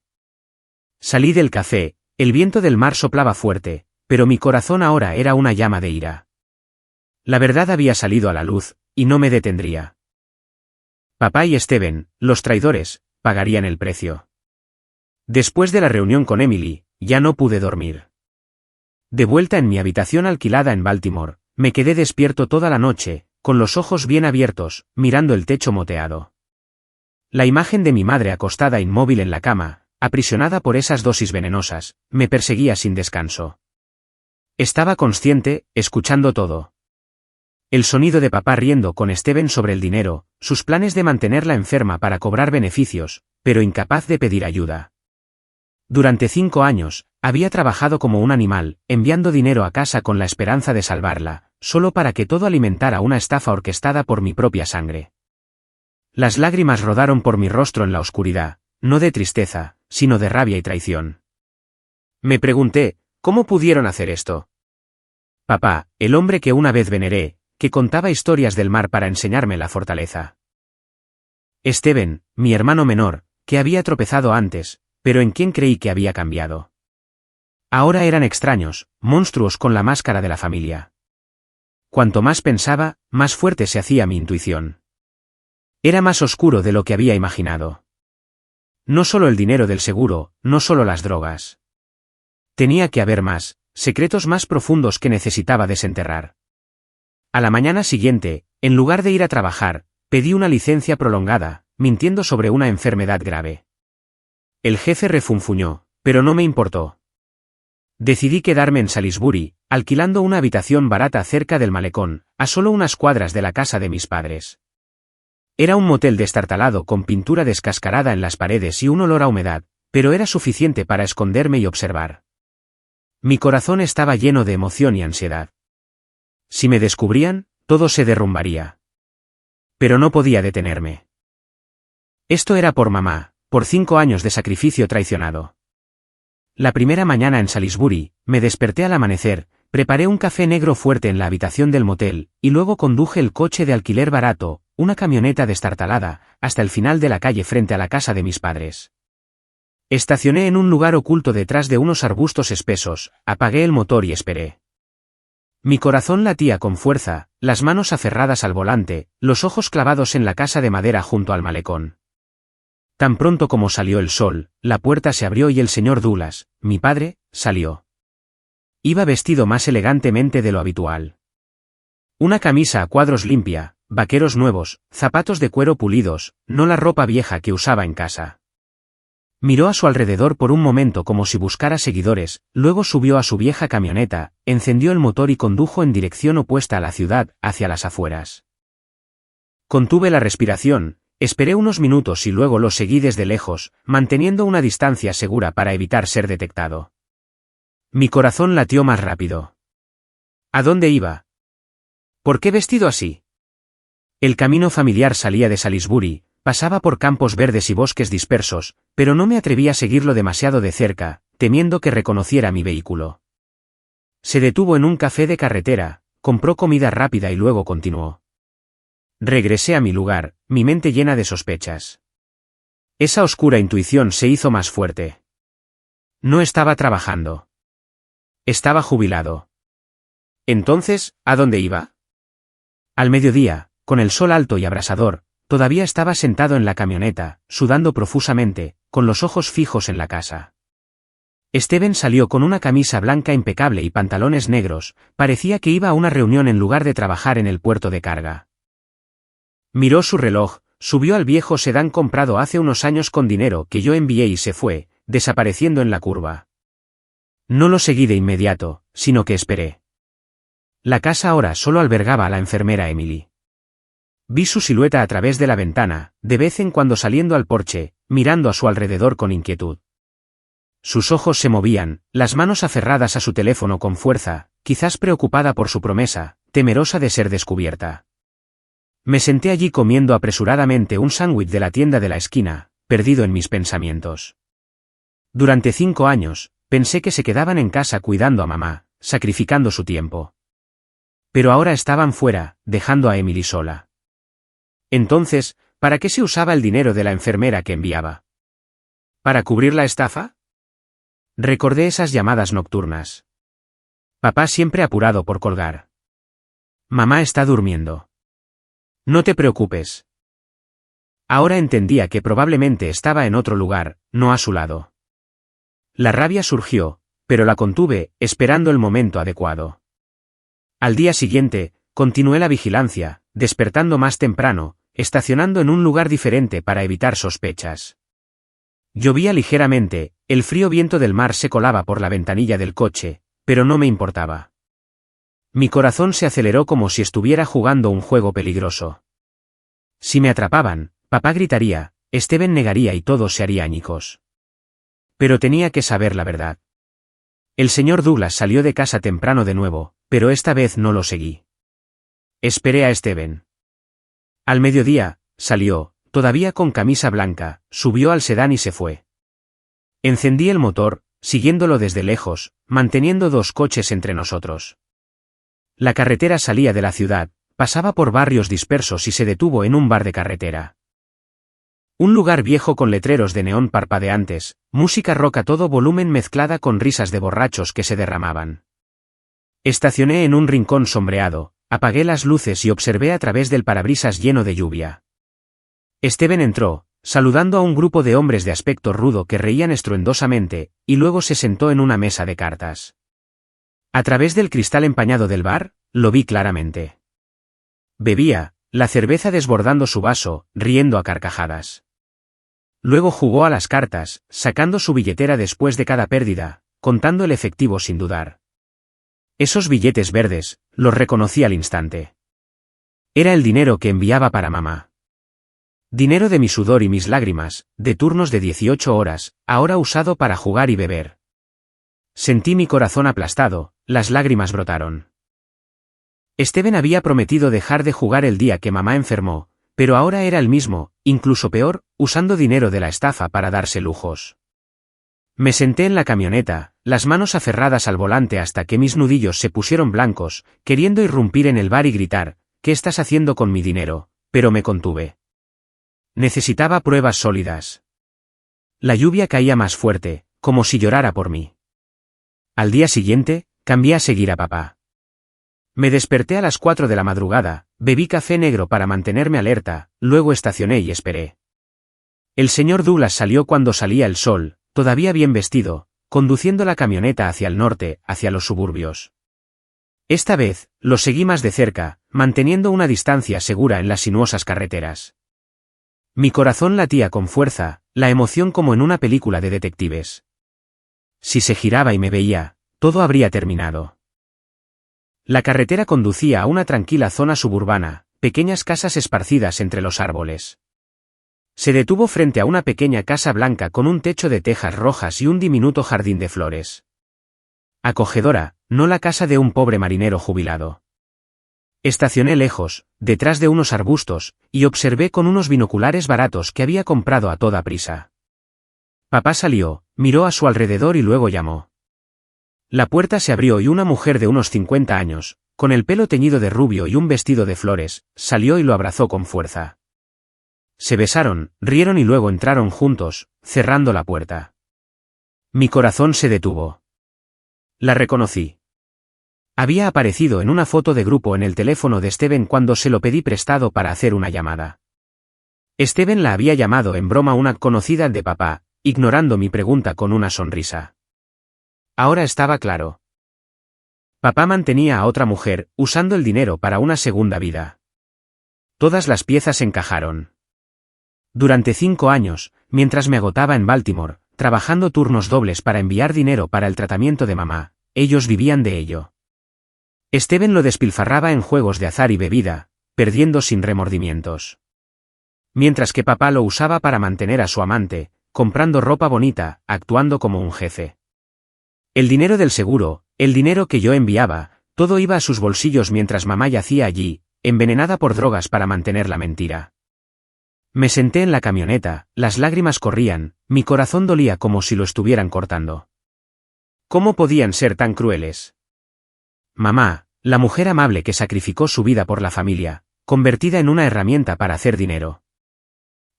Salí del café, el viento del mar soplaba fuerte, pero mi corazón ahora era una llama de ira. La verdad había salido a la luz, y no me detendría. Papá y Steven, los traidores, pagarían el precio. Después de la reunión con Emily, ya no pude dormir. De vuelta en mi habitación alquilada en Baltimore, me quedé despierto toda la noche, con los ojos bien abiertos, mirando el techo moteado. La imagen de mi madre acostada inmóvil en la cama, aprisionada por esas dosis venenosas, me perseguía sin descanso. Estaba consciente, escuchando todo. El sonido de papá riendo con Steven sobre el dinero, sus planes de mantenerla enferma para cobrar beneficios, pero incapaz de pedir ayuda. Durante 5 años, había trabajado como un animal, enviando dinero a casa con la esperanza de salvarla, solo para que todo alimentara una estafa orquestada por mi propia sangre. Las lágrimas rodaron por mi rostro en la oscuridad, no de tristeza, sino de rabia y traición. Me pregunté, ¿cómo pudieron hacer esto? Papá, el hombre que una vez veneré, que contaba historias del mar para enseñarme la fortaleza. Steven, mi hermano menor, que había tropezado antes, pero en quien creí que había cambiado. Ahora eran extraños, monstruos con la máscara de la familia. Cuanto más pensaba, más fuerte se hacía mi intuición. Era más oscuro de lo que había imaginado. No solo el dinero del seguro, no solo las drogas. Tenía que haber más, secretos más profundos que necesitaba desenterrar. A la mañana siguiente, en lugar de ir a trabajar, pedí una licencia prolongada, mintiendo sobre una enfermedad grave. El jefe refunfuñó, pero no me importó. Decidí quedarme en Salisbury, alquilando una habitación barata cerca del malecón, a solo unas cuadras de la casa de mis padres. Era un motel destartalado con pintura descascarada en las paredes y un olor a humedad, pero era suficiente para esconderme y observar. Mi corazón estaba lleno de emoción y ansiedad. Si me descubrían, todo se derrumbaría. Pero no podía detenerme. Esto era por mamá, por 5 años de sacrificio traicionado. La primera mañana en Salisbury, me desperté al amanecer, preparé un café negro fuerte en la habitación del motel, y luego conduje el coche de alquiler barato, una camioneta destartalada, hasta el final de la calle frente a la casa de mis padres. Estacioné en un lugar oculto detrás de unos arbustos espesos, apagué el motor y esperé. Mi corazón latía con fuerza, las manos aferradas al volante, los ojos clavados en la casa de madera junto al malecón. Tan pronto como salió el sol, la puerta se abrió y el señor Douglas, mi padre, salió. Iba vestido más elegantemente de lo habitual. Una camisa a cuadros limpia, vaqueros nuevos, zapatos de cuero pulidos, no la ropa vieja que usaba en casa. Miró a su alrededor por un momento como si buscara seguidores, luego subió a su vieja camioneta, encendió el motor y condujo en dirección opuesta a la ciudad, hacia las afueras. Contuve la respiración, esperé unos minutos y luego lo seguí desde lejos, manteniendo una distancia segura para evitar ser detectado. Mi corazón latió más rápido. ¿A dónde iba? ¿Por qué vestido así? El camino familiar salía de Salisbury, pasaba por campos verdes y bosques dispersos, pero no me atreví a seguirlo demasiado de cerca, temiendo que reconociera mi vehículo. Se detuvo en un café de carretera, compró comida rápida y luego continuó. Regresé a mi lugar, mi mente llena de sospechas. Esa oscura intuición se hizo más fuerte. No estaba trabajando. Estaba jubilado. Entonces, ¿a dónde iba? Al mediodía, con el sol alto y abrasador, todavía estaba sentado en la camioneta, sudando profusamente, con los ojos fijos en la casa. Steven salió con una camisa blanca impecable y pantalones negros, parecía que iba a una reunión en lugar de trabajar en el puerto de carga. Miró su reloj, subió al viejo sedán comprado hace unos años con dinero que yo envié y se fue, desapareciendo en la curva. No lo seguí de inmediato, sino que esperé. La casa ahora solo albergaba a la enfermera Emily. Vi su silueta a través de la ventana, de vez en cuando saliendo al porche, mirando a su alrededor con inquietud. Sus ojos se movían, las manos aferradas a su teléfono con fuerza, quizás preocupada por su promesa, temerosa de ser descubierta. Me senté allí comiendo apresuradamente un sándwich de la tienda de la esquina, perdido en mis pensamientos. Durante 5 años, pensé que se quedaban en casa cuidando a mamá, sacrificando su tiempo. Pero ahora estaban fuera, dejando a Emily sola. Entonces, ¿para qué se usaba el dinero de la enfermera que enviaba? ¿Para cubrir la estafa? Recordé esas llamadas nocturnas. Papá siempre apurado por colgar. Mamá está durmiendo. No te preocupes. Ahora entendía que probablemente estaba en otro lugar, no a su lado. La rabia surgió, pero la contuve, esperando el momento adecuado. Al día siguiente, continué la vigilancia, despertando más temprano, estacionando en un lugar diferente para evitar sospechas. Llovía ligeramente, el frío viento del mar se colaba por la ventanilla del coche, pero no me importaba. Mi corazón se aceleró como si estuviera jugando un juego peligroso. Si me atrapaban, papá gritaría, Steven negaría y todo se haría añicos. Pero tenía que saber la verdad. El señor Douglas salió de casa temprano de nuevo, pero esta vez no lo seguí. Esperé a Steven. Al mediodía, salió, todavía con camisa blanca, subió al sedán y se fue. Encendí el motor, siguiéndolo desde lejos, manteniendo 2 coches entre nosotros. La carretera salía de la ciudad, pasaba por barrios dispersos y se detuvo en un bar de carretera. Un lugar viejo con letreros de neón parpadeantes, música rock a todo volumen mezclada con risas de borrachos que se derramaban. Estacioné en un rincón sombreado, apagué las luces y observé a través del parabrisas lleno de lluvia. Steven entró, saludando a un grupo de hombres de aspecto rudo que reían estruendosamente, y luego se sentó en una mesa de cartas. A través del cristal empañado del bar, lo vi claramente. Bebía, la cerveza desbordando su vaso, riendo a carcajadas. Luego jugó a las cartas, sacando su billetera después de cada pérdida, contando el efectivo sin dudar. Esos billetes verdes, los reconocí al instante. Era el dinero que enviaba para mamá. Dinero de mi sudor y mis lágrimas, de turnos de 18 horas, ahora usado para jugar y beber. Sentí mi corazón aplastado, las lágrimas brotaron. Steven había prometido dejar de jugar el día que mamá enfermó, pero ahora era el mismo, incluso peor, usando dinero de la estafa para darse lujos. Me senté en la camioneta, las manos aferradas al volante hasta que mis nudillos se pusieron blancos, queriendo irrumpir en el bar y gritar, ¿qué estás haciendo con mi dinero? Pero me contuve. Necesitaba pruebas sólidas. La lluvia caía más fuerte, como si llorara por mí. Al día siguiente, cambié a seguir a papá. Me desperté a las 4 de la madrugada, bebí café negro para mantenerme alerta, luego estacioné y esperé. El señor Douglas salió cuando salía el sol, todavía bien vestido, conduciendo la camioneta hacia el norte, hacia los suburbios. Esta vez, lo seguí más de cerca, manteniendo una distancia segura en las sinuosas carreteras. Mi corazón latía con fuerza, la emoción como en una película de detectives. Si se giraba y me veía, todo habría terminado. La carretera conducía a una tranquila zona suburbana, pequeñas casas esparcidas entre los árboles. Se detuvo frente a una pequeña casa blanca con un techo de tejas rojas y un diminuto jardín de flores. Acogedora, no la casa de un pobre marinero jubilado. Estacioné lejos, detrás de unos arbustos, y observé con unos binoculares baratos que había comprado a toda prisa. Papá salió, miró a su alrededor y luego llamó. La puerta se abrió y una mujer de unos 50 años, con el pelo teñido de rubio y un vestido de flores, salió y lo abrazó con fuerza. Se besaron, rieron y luego entraron juntos, cerrando la puerta. Mi corazón se detuvo. La reconocí. Había aparecido en una foto de grupo en el teléfono de Steven cuando se lo pedí prestado para hacer una llamada. Steven la había llamado en broma una conocida de papá, ignorando mi pregunta con una sonrisa. Ahora estaba claro. Papá mantenía a otra mujer, usando el dinero para una segunda vida. Todas las piezas encajaron. Durante 5 años, mientras me agotaba en Baltimore, trabajando turnos dobles para enviar dinero para el tratamiento de mamá, ellos vivían de ello. Steven lo despilfarraba en juegos de azar y bebida, perdiendo sin remordimientos. Mientras que papá lo usaba para mantener a su amante, comprando ropa bonita, actuando como un jefe. El dinero del seguro, el dinero que yo enviaba, todo iba a sus bolsillos mientras mamá yacía allí, envenenada por drogas para mantener la mentira. Me senté en la camioneta, las lágrimas corrían, mi corazón dolía como si lo estuvieran cortando. ¿Cómo podían ser tan crueles? Mamá, La mujer amable que sacrificó su vida por la familia, convertida en una herramienta para hacer dinero.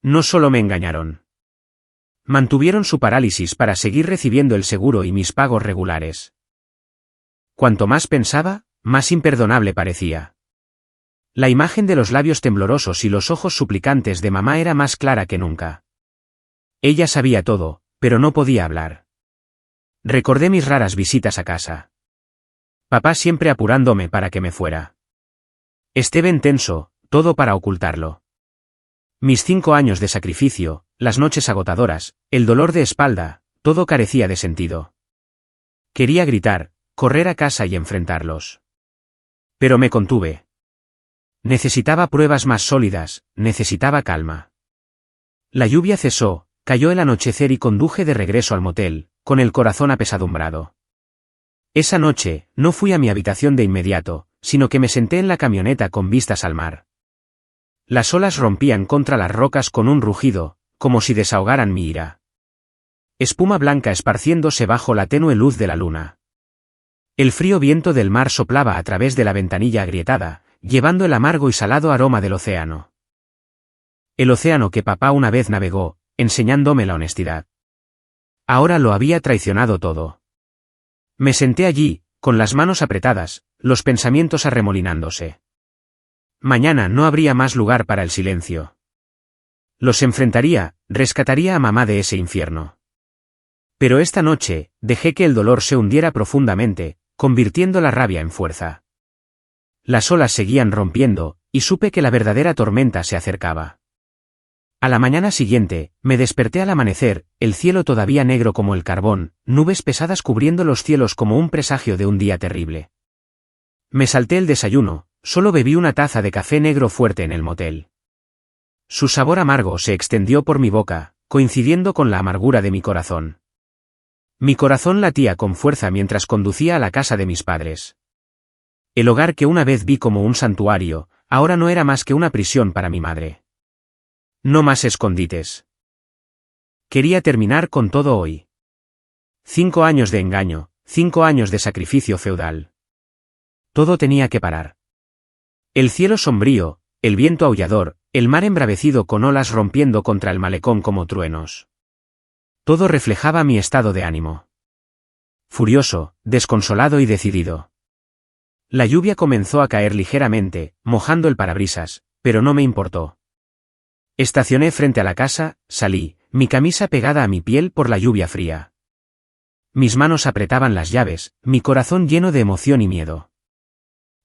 No solo me engañaron. Mantuvieron su parálisis para seguir recibiendo el seguro y mis pagos regulares. Cuanto más pensaba, más imperdonable parecía. La imagen de los labios temblorosos y los ojos suplicantes de mamá era más clara que nunca. Ella sabía todo, pero no podía hablar. Recordé mis raras visitas a casa. Papá siempre apurándome para que me fuera. Esteban tenso, todo para ocultarlo. Mis 5 años de sacrificio, las noches agotadoras, el dolor de espalda, todo carecía de sentido. Quería gritar, correr a casa y enfrentarlos. Pero me contuve. Necesitaba pruebas más sólidas, necesitaba calma. La lluvia cesó, cayó el anochecer y conduje de regreso al motel, con el corazón apesadumbrado. Esa noche, no fui a mi habitación de inmediato, sino que me senté en la camioneta con vistas al mar. Las olas rompían contra las rocas con un rugido, como si desahogaran mi ira. Espuma blanca esparciéndose bajo la tenue luz de la luna. El frío viento del mar soplaba a través de la ventanilla agrietada, llevando el amargo y salado aroma del océano. El océano que papá una vez navegó, enseñándome la honestidad. Ahora lo había traicionado todo. Me senté allí, con las manos apretadas, los pensamientos arremolinándose. Mañana no habría más lugar para el silencio. Los enfrentaría, rescataría a mamá de ese infierno. Pero esta noche, dejé que el dolor se hundiera profundamente, convirtiendo la rabia en fuerza. Las olas seguían rompiendo, y supe que la verdadera tormenta se acercaba. A la mañana siguiente, me desperté al amanecer, el cielo todavía negro como el carbón, nubes pesadas cubriendo los cielos como un presagio de un día terrible. Me salté el desayuno, solo bebí una taza de café negro fuerte en el motel. Su sabor amargo se extendió por mi boca, coincidiendo con la amargura de mi corazón. Mi corazón latía con fuerza mientras conducía a la casa de mis padres. El hogar que una vez vi como un santuario, ahora no era más que una prisión para mi madre. No más escondites. Quería terminar con todo hoy. 5 años de engaño, 5 años de sacrificio feudal. Todo tenía que parar. El cielo sombrío, el viento aullador, el mar embravecido con olas rompiendo contra el malecón como truenos. Todo reflejaba mi estado de ánimo. Furioso, desconsolado y decidido. La lluvia comenzó a caer ligeramente, mojando el parabrisas, pero no me importó. Estacioné frente a la casa, salí, mi camisa pegada a mi piel por la lluvia fría. Mis manos apretaban las llaves, mi corazón lleno de emoción y miedo.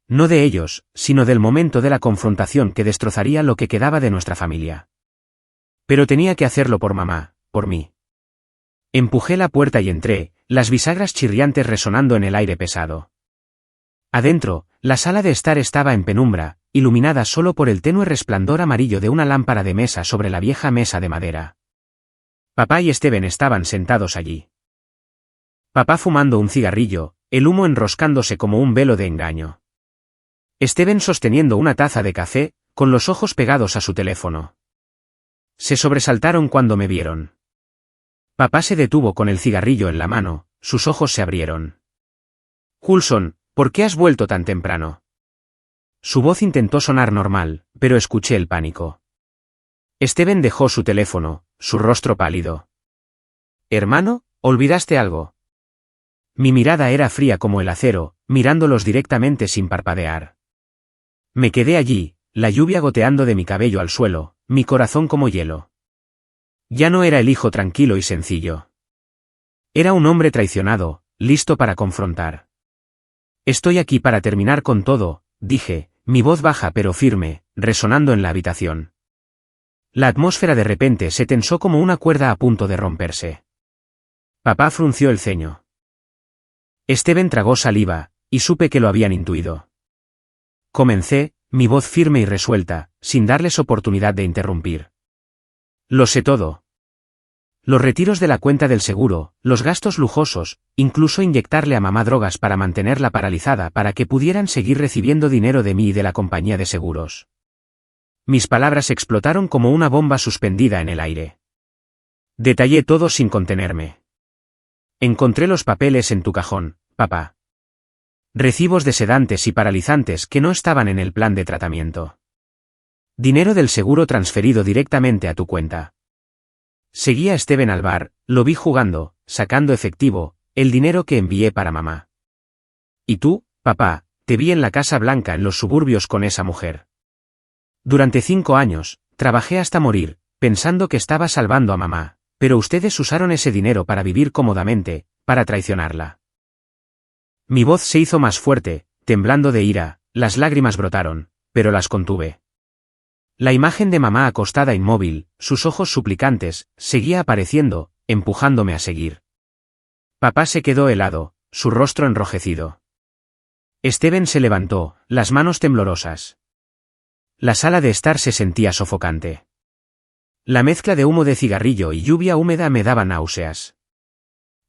No de ellos, sino del momento de la confrontación que destrozaría lo que quedaba de nuestra familia. Pero tenía que hacerlo por mamá, por mí. Empujé la puerta y entré, las bisagras chirriantes resonando en el aire pesado. Adentro, la sala de estar estaba en penumbra, iluminada solo por el tenue resplandor amarillo de una lámpara de mesa sobre la vieja mesa de madera. Papá y Esteban estaban sentados allí. Papá fumando un cigarrillo, el humo enroscándose como un velo de engaño. Esteban sosteniendo una taza de café, con los ojos pegados a su teléfono. Se sobresaltaron cuando me vieron. Papá se detuvo con el cigarrillo en la mano, sus ojos se abrieron. Coulson, ¿por qué has vuelto tan temprano? Su voz intentó sonar normal, pero escuché el pánico. Esteban dejó su teléfono, su rostro pálido. Hermano, ¿olvidaste algo? Mi mirada era fría como el acero, mirándolos directamente sin parpadear. Me quedé allí, la lluvia goteando de mi cabello al suelo, mi corazón como hielo. Ya no era el hijo tranquilo y sencillo. Era un hombre traicionado, listo para confrontar. Estoy aquí para terminar con todo, dije, mi voz baja pero firme, resonando en la habitación. La atmósfera de repente se tensó como una cuerda a punto de romperse. Papá frunció el ceño. Esteban tragó saliva, y supe que lo habían intuido. Comencé, mi voz firme y resuelta, sin darles oportunidad de interrumpir. Lo sé todo. Los retiros de la cuenta del seguro, los gastos lujosos, incluso inyectarle a mamá drogas para mantenerla paralizada para que pudieran seguir recibiendo dinero de mí y de la compañía de seguros. Mis palabras explotaron como una bomba suspendida en el aire. Detallé todo sin contenerme. Encontré los papeles en tu cajón, papá. Recibos de sedantes y paralizantes que no estaban en el plan de tratamiento. Dinero del seguro transferido directamente a tu cuenta. Seguí a Steven al bar, lo vi jugando, sacando efectivo, el dinero que envié para mamá. Y tú, papá, te vi en la Casa Blanca en los suburbios con esa mujer. Durante 5 años, trabajé hasta morir, pensando que estaba salvando a mamá, pero ustedes usaron ese dinero para vivir cómodamente, para traicionarla. Mi voz se hizo más fuerte, temblando de ira, las lágrimas brotaron, pero las contuve. La imagen de mamá acostada inmóvil, sus ojos suplicantes, seguía apareciendo, empujándome a seguir. Papá se quedó helado, su rostro enrojecido. Steven se levantó, las manos temblorosas. La sala de estar se sentía sofocante. La mezcla de humo de cigarrillo y lluvia húmeda me daba náuseas.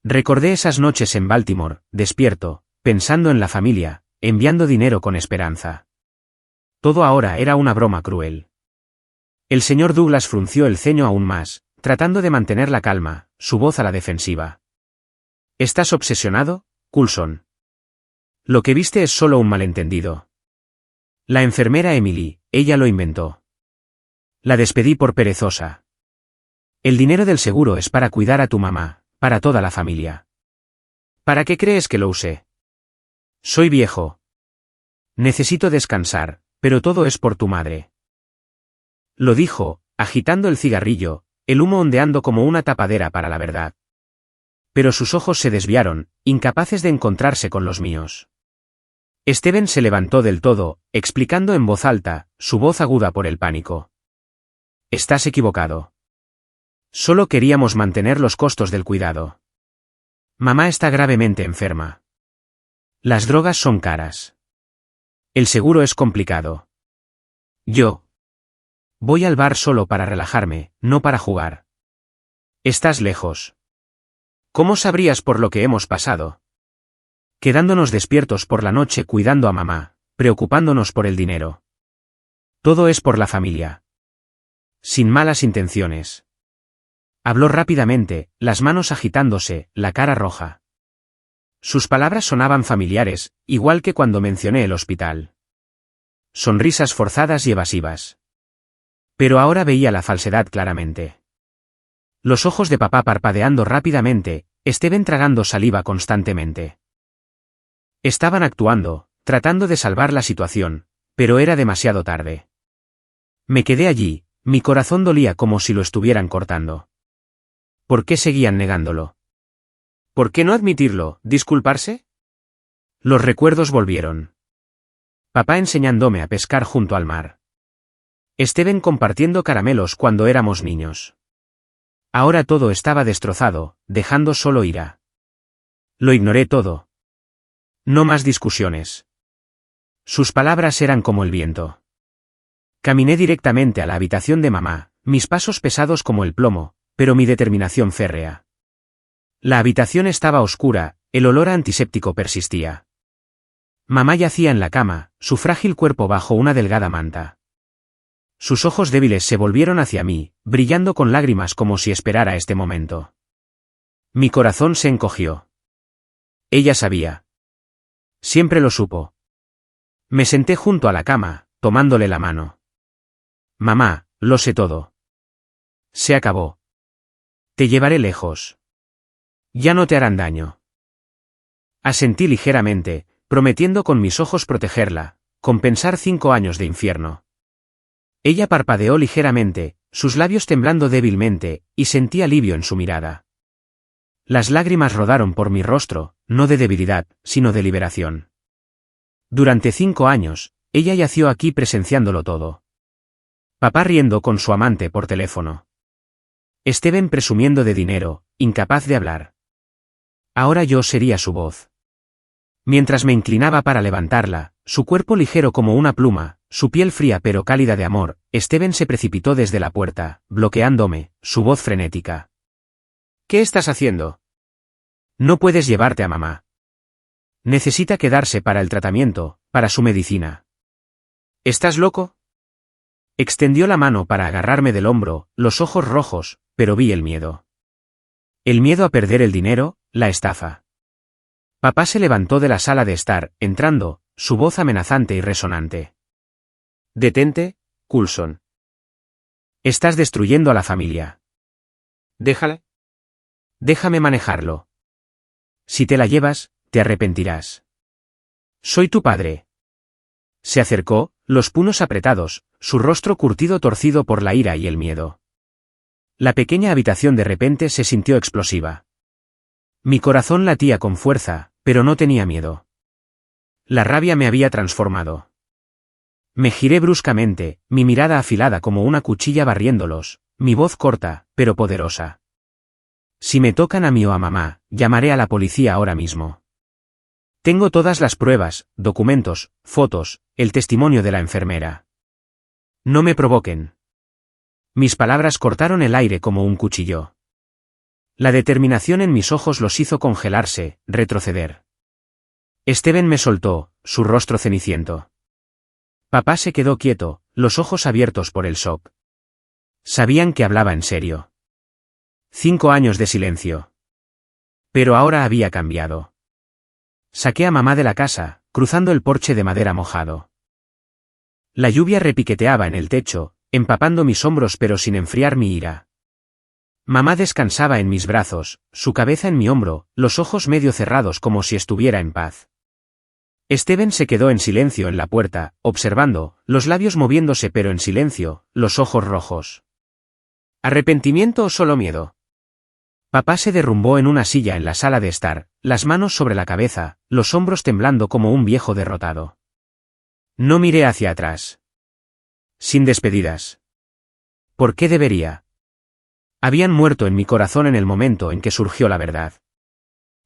Recordé esas noches en Baltimore, despierto, pensando en la familia, enviando dinero con esperanza. Todo ahora era una broma cruel. El señor Douglas frunció el ceño aún más, tratando de mantener la calma, su voz a la defensiva. ¿Estás obsesionado, Coulson? Lo que viste es solo un malentendido. La enfermera Emily, ella lo inventó. La despedí por perezosa. El dinero del seguro es para cuidar a tu mamá, para toda la familia. ¿Para qué crees que lo usé? Soy viejo. Necesito descansar, pero todo es por tu madre. Lo dijo, agitando el cigarrillo, el humo ondeando como una tapadera para la verdad. Pero sus ojos se desviaron, incapaces de encontrarse con los míos. Steven se levantó del todo, explicando en voz alta, su voz aguda por el pánico. Estás equivocado. Solo queríamos mantener los costos del cuidado. Mamá está gravemente enferma. Las drogas son caras. El seguro es complicado. Yo voy al bar solo para relajarme, no para jugar. Estás lejos. ¿Cómo sabrías por lo que hemos pasado? Quedándonos despiertos por la noche cuidando a mamá, preocupándonos por el dinero. Todo es por la familia. Sin malas intenciones. Habló rápidamente, las manos agitándose, la cara roja. Sus palabras sonaban familiares, igual que cuando mencioné el hospital. Sonrisas forzadas y evasivas. Pero ahora veía la falsedad claramente. Los ojos de papá parpadeando rápidamente, Steven tragando saliva constantemente. Estaban actuando, tratando de salvar la situación, pero era demasiado tarde. Me quedé allí, mi corazón dolía como si lo estuvieran cortando. ¿Por qué seguían negándolo? ¿Por qué no admitirlo, disculparse? Los recuerdos volvieron. Papá enseñándome a pescar junto al mar. Steven compartiendo caramelos cuando éramos niños. Ahora todo estaba destrozado, dejando solo ira. Lo ignoré todo. No más discusiones. Sus palabras eran como el viento. Caminé directamente a la habitación de mamá, mis pasos pesados como el plomo, pero mi determinación férrea. La habitación estaba oscura, el olor a antiséptico persistía. Mamá yacía en la cama, su frágil cuerpo bajo una delgada manta. Sus ojos débiles se volvieron hacia mí, brillando con lágrimas como si esperara este momento. Mi corazón se encogió. Ella sabía. Siempre lo supo. Me senté junto a la cama, tomándole la mano. Mamá, lo sé todo. Se acabó. Te llevaré lejos. Ya no te harán daño. Asentí ligeramente, prometiendo con mis ojos protegerla, compensar 5 años de infierno. Ella parpadeó ligeramente, sus labios temblando débilmente, y sentí alivio en su mirada. Las lágrimas rodaron por mi rostro, no de debilidad, sino de liberación. Durante 5 años, ella yació aquí presenciándolo todo. Papá riendo con su amante por teléfono. Steven presumiendo de dinero, incapaz de hablar. Ahora yo sería su voz. Mientras me inclinaba para levantarla, su cuerpo ligero como una pluma, su piel fría pero cálida de amor, Steven se precipitó desde la puerta, bloqueándome, su voz frenética. ¿Qué estás haciendo? No puedes llevarte a mamá. Necesita quedarse para el tratamiento, para su medicina. ¿Estás loco? Extendió la mano para agarrarme del hombro, los ojos rojos, pero vi el miedo. El miedo a perder el dinero, la estafa. Papá se levantó de la sala de estar, entrando, su voz amenazante y resonante. «Detente, Coulson. Estás destruyendo a la familia. Déjala. Déjame manejarlo. Si te la llevas, te arrepentirás. Soy tu padre». Se acercó, los puños apretados, su rostro curtido torcido por la ira y el miedo. La pequeña habitación de repente se sintió explosiva. Mi corazón latía con fuerza, pero no tenía miedo. La rabia me había transformado. Me giré bruscamente, mi mirada afilada como una cuchilla barriéndolos, mi voz corta, pero poderosa. «Si me tocan a mí o a mamá, llamaré a la policía ahora mismo. Tengo todas las pruebas, documentos, fotos, el testimonio de la enfermera. No me provoquen». Mis palabras cortaron el aire como un cuchillo. La determinación en mis ojos los hizo congelarse, retroceder. Steven me soltó, su rostro ceniciento. Papá se quedó quieto, los ojos abiertos por el shock. Sabían que hablaba en serio. 5 años de silencio. Pero ahora había cambiado. Saqué a mamá de la casa, cruzando el porche de madera mojado. La lluvia repiqueteaba en el techo, empapando mis hombros pero sin enfriar mi ira. Mamá descansaba en mis brazos, su cabeza en mi hombro, los ojos medio cerrados como si estuviera en paz. Steven se quedó en silencio en la puerta, observando, los labios moviéndose pero en silencio, los ojos rojos. ¿Arrepentimiento o solo miedo? Papá se derrumbó en una silla en la sala de estar, las manos sobre la cabeza, los hombros temblando como un viejo derrotado. No miré hacia atrás. Sin despedidas. ¿Por qué debería? Habían muerto en mi corazón en el momento en que surgió la verdad.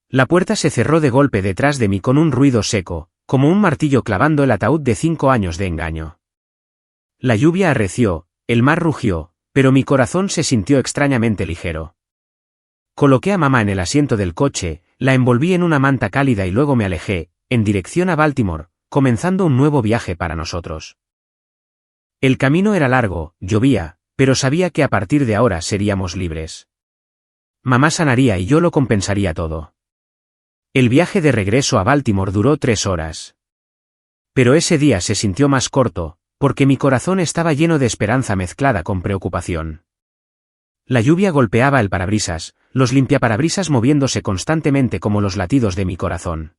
La puerta se cerró de golpe detrás de mí con un ruido seco, como un martillo clavando el ataúd de 5 años de engaño. La lluvia arreció, el mar rugió, pero mi corazón se sintió extrañamente ligero. Coloqué a mamá en el asiento del coche, la envolví en una manta cálida y luego me alejé, en dirección a Baltimore, comenzando un nuevo viaje para nosotros. El camino era largo, llovía, pero sabía que a partir de ahora seríamos libres. Mamá sanaría y yo lo compensaría todo. El viaje de regreso a Baltimore duró 3 horas. Pero ese día se sintió más corto, porque mi corazón estaba lleno de esperanza mezclada con preocupación. La lluvia golpeaba el parabrisas, los limpiaparabrisas moviéndose constantemente como los latidos de mi corazón.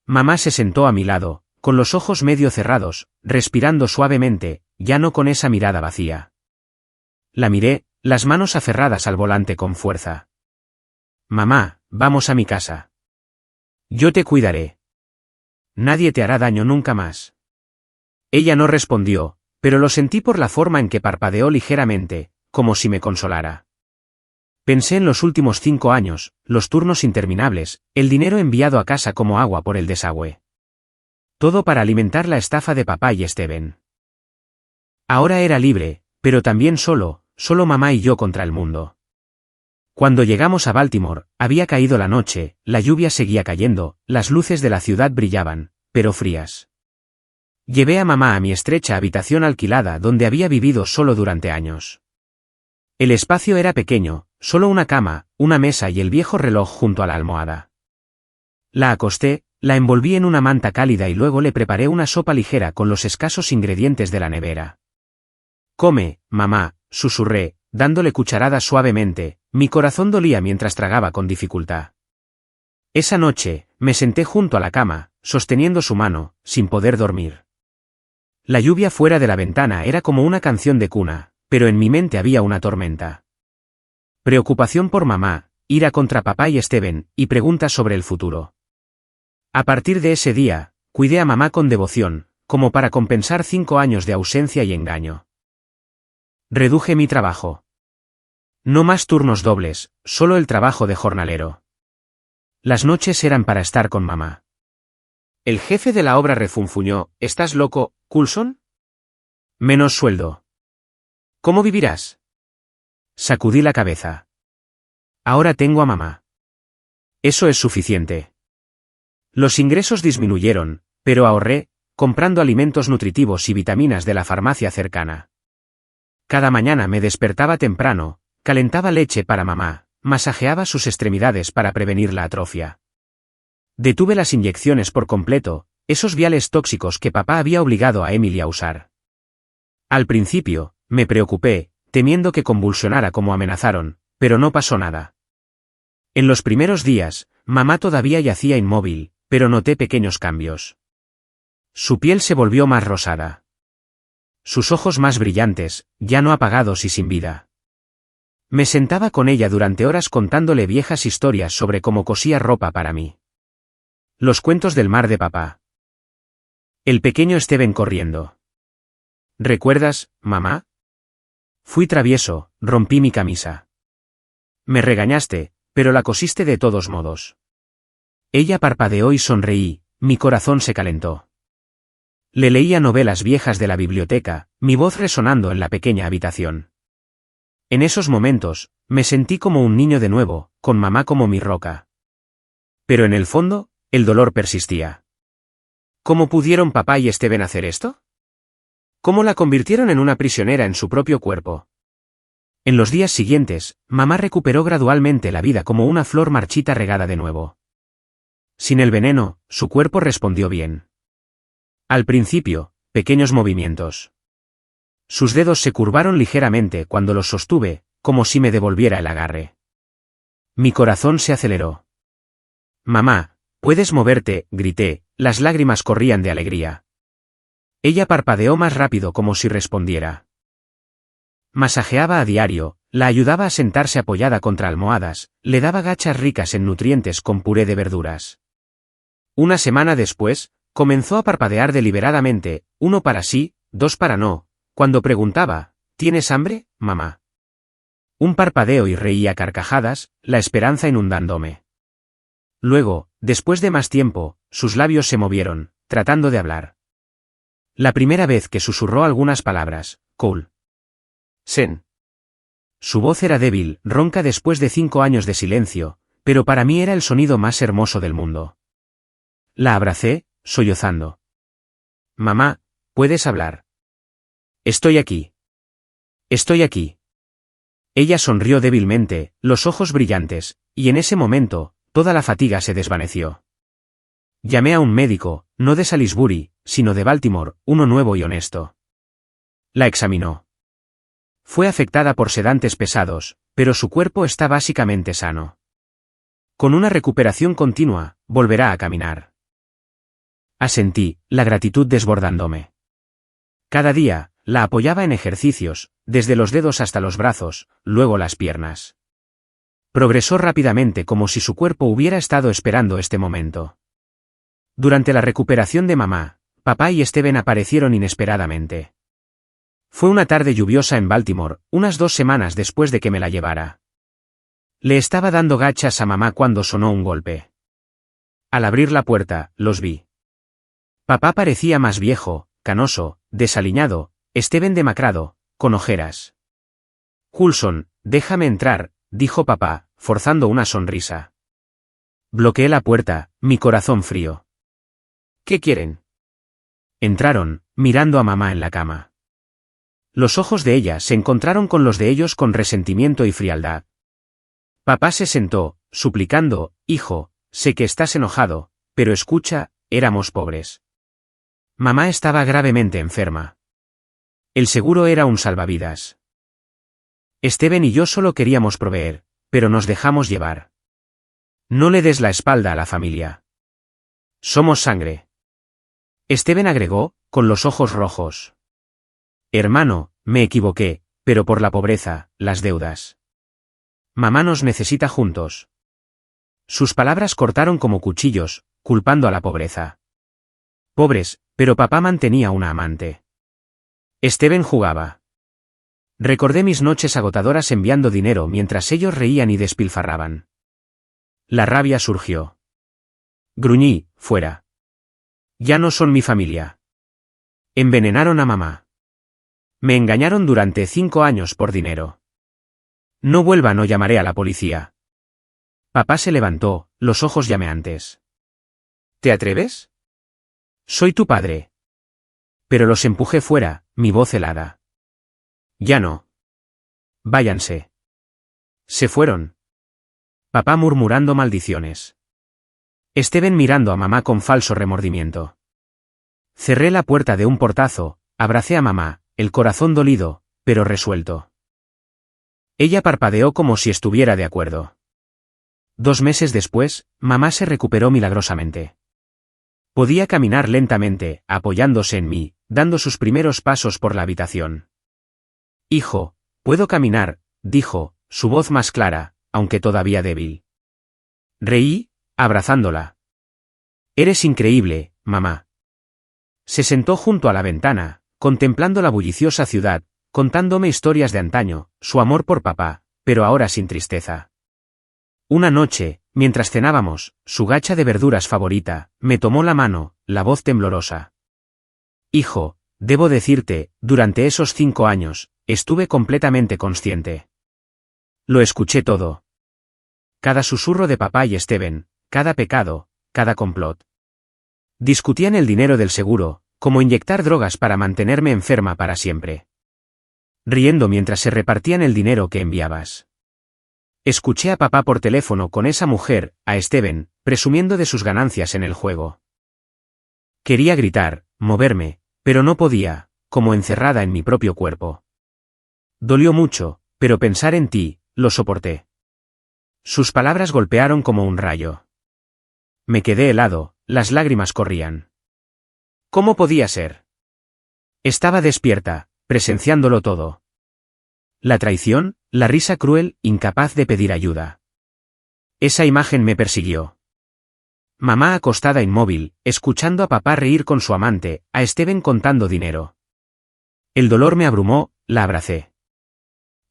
Mamá se sentó a mi lado, con los ojos medio cerrados, respirando suavemente, ya no con esa mirada vacía. La miré, las manos aferradas al volante con fuerza. «Mamá, vamos a mi casa. Yo te cuidaré. Nadie te hará daño nunca más». Ella no respondió, pero lo sentí por la forma en que parpadeó ligeramente, como si me consolara. Pensé en los últimos 5 años, los turnos interminables, el dinero enviado a casa como agua por el desagüe. Todo para alimentar la estafa de papá y Steven. Ahora era libre, pero también solo mamá y yo contra el mundo. Cuando llegamos a Baltimore, había caído la noche, la lluvia seguía cayendo, las luces de la ciudad brillaban, pero frías. Llevé a mamá a mi estrecha habitación alquilada donde había vivido solo durante años. El espacio era pequeño, solo una cama, una mesa y el viejo reloj junto a la almohada. La acosté, la envolví en una manta cálida y luego le preparé una sopa ligera con los escasos ingredientes de la nevera. «Come, mamá», susurré, dándole cucharadas suavemente, mi corazón dolía mientras tragaba con dificultad. Esa noche, me senté junto a la cama, sosteniendo su mano, sin poder dormir. La lluvia fuera de la ventana era como una canción de cuna, pero en mi mente había una tormenta. Preocupación por mamá, ira contra papá y Steven, y preguntas sobre el futuro. A partir de ese día, cuidé a mamá con devoción, como para compensar 5 años de ausencia y engaño. Reduje mi trabajo. No más turnos dobles, solo el trabajo de jornalero. Las noches eran para estar con mamá. El jefe de la obra refunfuñó: «¿Estás loco, Coulson? Menos sueldo. ¿Cómo vivirás?» Sacudí la cabeza. Ahora tengo a mamá. Eso es suficiente. Los ingresos disminuyeron, pero ahorré, comprando alimentos nutritivos y vitaminas de la farmacia cercana. Cada mañana me despertaba temprano, calentaba leche para mamá, masajeaba sus extremidades para prevenir la atrofia. Detuve las inyecciones por completo, esos viales tóxicos que papá había obligado a Emily a usar. Al principio, me preocupé, temiendo que convulsionara como amenazaron, pero no pasó nada. En los primeros días, mamá todavía yacía inmóvil, pero noté pequeños cambios. Su piel se volvió más rosada. Sus ojos más brillantes, ya no apagados y sin vida. Me sentaba con ella durante horas contándole viejas historias sobre cómo cosía ropa para mí. Los cuentos del mar de papá. El pequeño Steven corriendo. ¿Recuerdas, mamá? Fui travieso, rompí mi camisa. Me regañaste, pero la cosiste de todos modos. Ella parpadeó y sonreí, mi corazón se calentó. Le leía novelas viejas de la biblioteca, mi voz resonando en la pequeña habitación. En esos momentos, me sentí como un niño de nuevo, con mamá como mi roca. Pero en el fondo, el dolor persistía. ¿Cómo pudieron papá y Steven hacer esto? ¿Cómo la convirtieron en una prisionera en su propio cuerpo? En los días siguientes, mamá recuperó gradualmente la vida como una flor marchita regada de nuevo. Sin el veneno, su cuerpo respondió bien. Al principio, pequeños movimientos. Sus dedos se curvaron ligeramente cuando los sostuve, como si me devolviera el agarre. Mi corazón se aceleró. Mamá, ¿puedes moverte?, grité, las lágrimas corrían de alegría. Ella parpadeó más rápido como si respondiera. Masajeaba a diario, la ayudaba a sentarse apoyada contra almohadas, le daba gachas ricas en nutrientes con puré de verduras. Una semana después, comenzó a parpadear deliberadamente, 1 para sí, 2 para no, cuando preguntaba, ¿tienes hambre, mamá? Un parpadeo y reía carcajadas, la esperanza inundándome. Luego, después de más tiempo, sus labios se movieron, tratando de hablar. La primera vez que susurró algunas palabras, Cool. Sen. Su voz era débil, ronca después de 5 años de silencio, pero para mí era el sonido más hermoso del mundo. La abracé, sollozando. Mamá, ¿puedes hablar? Estoy aquí. Estoy aquí. Ella sonrió débilmente, los ojos brillantes, y en ese momento, toda la fatiga se desvaneció. Llamé a un médico, no de Salisbury, sino de Baltimore, uno nuevo y honesto. La examinó. Fue afectada por sedantes pesados, pero su cuerpo está básicamente sano. Con una recuperación continua, volverá a caminar. Asentí, la gratitud desbordándome. Cada día, la apoyaba en ejercicios, desde los dedos hasta los brazos, luego las piernas. Progresó rápidamente como si su cuerpo hubiera estado esperando este momento. Durante la recuperación de mamá, papá y Steven aparecieron inesperadamente. Fue una tarde lluviosa en Baltimore, unas 2 semanas después de que me la llevara. Le estaba dando gachas a mamá cuando sonó un golpe. Al abrir la puerta, los vi. Papá parecía más viejo, canoso, desaliñado, Steven demacrado, con ojeras. Coulson, déjame entrar, dijo papá, forzando una sonrisa. Bloqueé la puerta, mi corazón frío. ¿Qué quieren? Entraron, mirando a mamá en la cama. Los ojos de ella se encontraron con los de ellos con resentimiento y frialdad. Papá se sentó, suplicando, hijo, sé que estás enojado, pero escucha, éramos pobres. Mamá estaba gravemente enferma. El seguro era un salvavidas. Steven y yo solo queríamos proveer, pero nos dejamos llevar. No le des la espalda a la familia. Somos sangre. Steven agregó, con los ojos rojos. Hermano, me equivoqué, pero por la pobreza, las deudas. Mamá nos necesita juntos. Sus palabras cortaron como cuchillos, culpando a la pobreza. Pobres, pero papá mantenía una amante. Steven jugaba. Recordé mis noches agotadoras enviando dinero mientras ellos reían y despilfarraban. La rabia surgió. Gruñí, fuera. Ya no son mi familia. Envenenaron a mamá. Me engañaron durante 5 años por dinero. No vuelvan o llamaré a la policía. Papá se levantó, los ojos llameantes. ¿Te atreves? Soy tu padre. Pero los empujé fuera, mi voz helada. Ya no. Váyanse. Se fueron. Papá murmurando maldiciones. Esteban mirando a mamá con falso remordimiento. Cerré la puerta de un portazo, abracé a mamá, el corazón dolido, pero resuelto. Ella parpadeó como si estuviera de acuerdo. 2 meses después, mamá se recuperó milagrosamente. Podía caminar lentamente, apoyándose en mí, dando sus primeros pasos por la habitación. Hijo, puedo caminar, dijo, su voz más clara, aunque todavía débil. Reí, abrazándola. Eres increíble, mamá. Se sentó junto a la ventana, contemplando la bulliciosa ciudad, contándome historias de antaño, su amor por papá, pero ahora sin tristeza. Una noche, mientras cenábamos, su gacha de verduras favorita, me tomó la mano, la voz temblorosa. Hijo, debo decirte, durante esos 5 años, estuve completamente consciente. Lo escuché todo. Cada susurro de papá y Esteban, cada pecado, cada complot. Discutían el dinero del seguro, como inyectar drogas para mantenerme enferma para siempre. Riendo mientras se repartían el dinero que enviabas. Escuché a papá por teléfono con esa mujer, a Esteban, presumiendo de sus ganancias en el juego. Quería gritar, moverme, pero no podía, como encerrada en mi propio cuerpo. Dolió mucho, pero pensar en ti, lo soporté. Sus palabras golpearon como un rayo. Me quedé helado, las lágrimas corrían. ¿Cómo podía ser? Estaba despierta, presenciándolo todo. La traición, la risa cruel, incapaz de pedir ayuda. Esa imagen me persiguió. Mamá acostada inmóvil, escuchando a papá reír con su amante, a Esteban contando dinero. El dolor me abrumó, la abracé.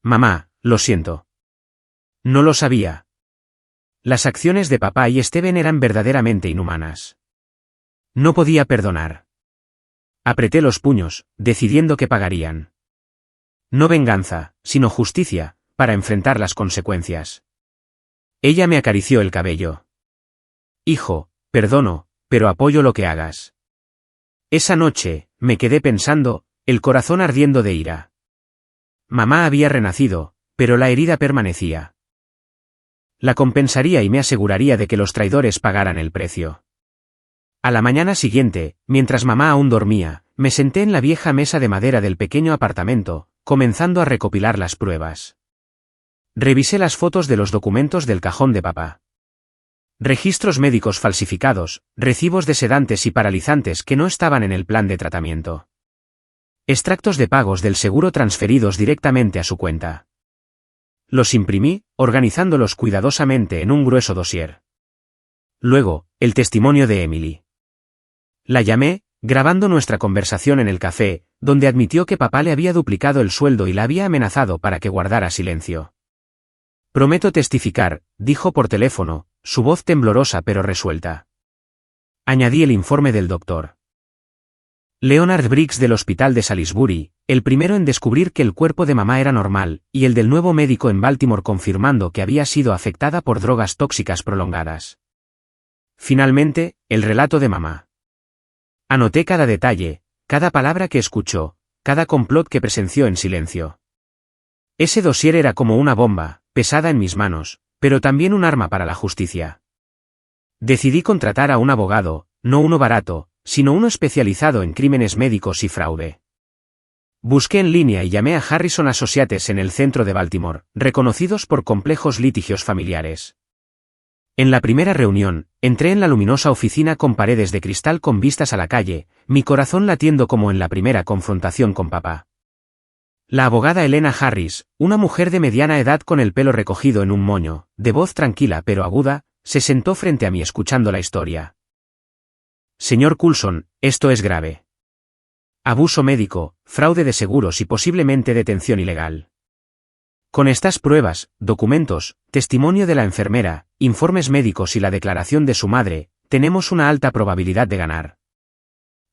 Mamá, lo siento. No lo sabía. Las acciones de papá y Esteban eran verdaderamente inhumanas. No podía perdonar. Apreté los puños, decidiendo que pagarían. No venganza, sino justicia, para enfrentar las consecuencias. Ella me acarició el cabello. Hijo, perdono, pero apoyo lo que hagas. Esa noche, me quedé pensando, el corazón ardiendo de ira. Mamá había renacido, pero la herida permanecía. La compensaría y me aseguraría de que los traidores pagaran el precio. A la mañana siguiente, mientras mamá aún dormía, me senté en la vieja mesa de madera del pequeño apartamento, comenzando a recopilar las pruebas. Revisé las fotos de los documentos del cajón de papá. Registros médicos falsificados, recibos de sedantes y paralizantes que no estaban en el plan de tratamiento. Extractos de pagos del seguro transferidos directamente a su cuenta. Los imprimí, organizándolos cuidadosamente en un grueso dossier. Luego, el testimonio de Emily. La llamé, grabando nuestra conversación en el café, donde admitió que papá le había duplicado el sueldo y la había amenazado para que guardara silencio. Prometo testificar, dijo por teléfono, su voz temblorosa pero resuelta. Añadí el informe del doctor. Leonard Briggs del hospital de Salisbury, el primero en descubrir que el cuerpo de mamá era normal, y el del nuevo médico en Baltimore confirmando que había sido afectada por drogas tóxicas prolongadas. Finalmente, el relato de mamá. Anoté cada detalle, cada palabra que escuchó, cada complot que presenció en silencio. Ese dossier era como una bomba, pesada en mis manos, pero también un arma para la justicia. Decidí contratar a un abogado, no uno barato, sino uno especializado en crímenes médicos y fraude. Busqué en línea y llamé a Harrison Associates en el centro de Baltimore, reconocidos por complejos litigios familiares. En la primera reunión, entré en la luminosa oficina con paredes de cristal con vistas a la calle, mi corazón latiendo como en la primera confrontación con papá. La abogada Elena Harris, una mujer de mediana edad con el pelo recogido en un moño, de voz tranquila pero aguda, se sentó frente a mí escuchando la historia. Señor Coulson, esto es grave. Abuso médico, fraude de seguros y posiblemente detención ilegal. Con estas pruebas, documentos, testimonio de la enfermera, informes médicos y la declaración de su madre, tenemos una alta probabilidad de ganar.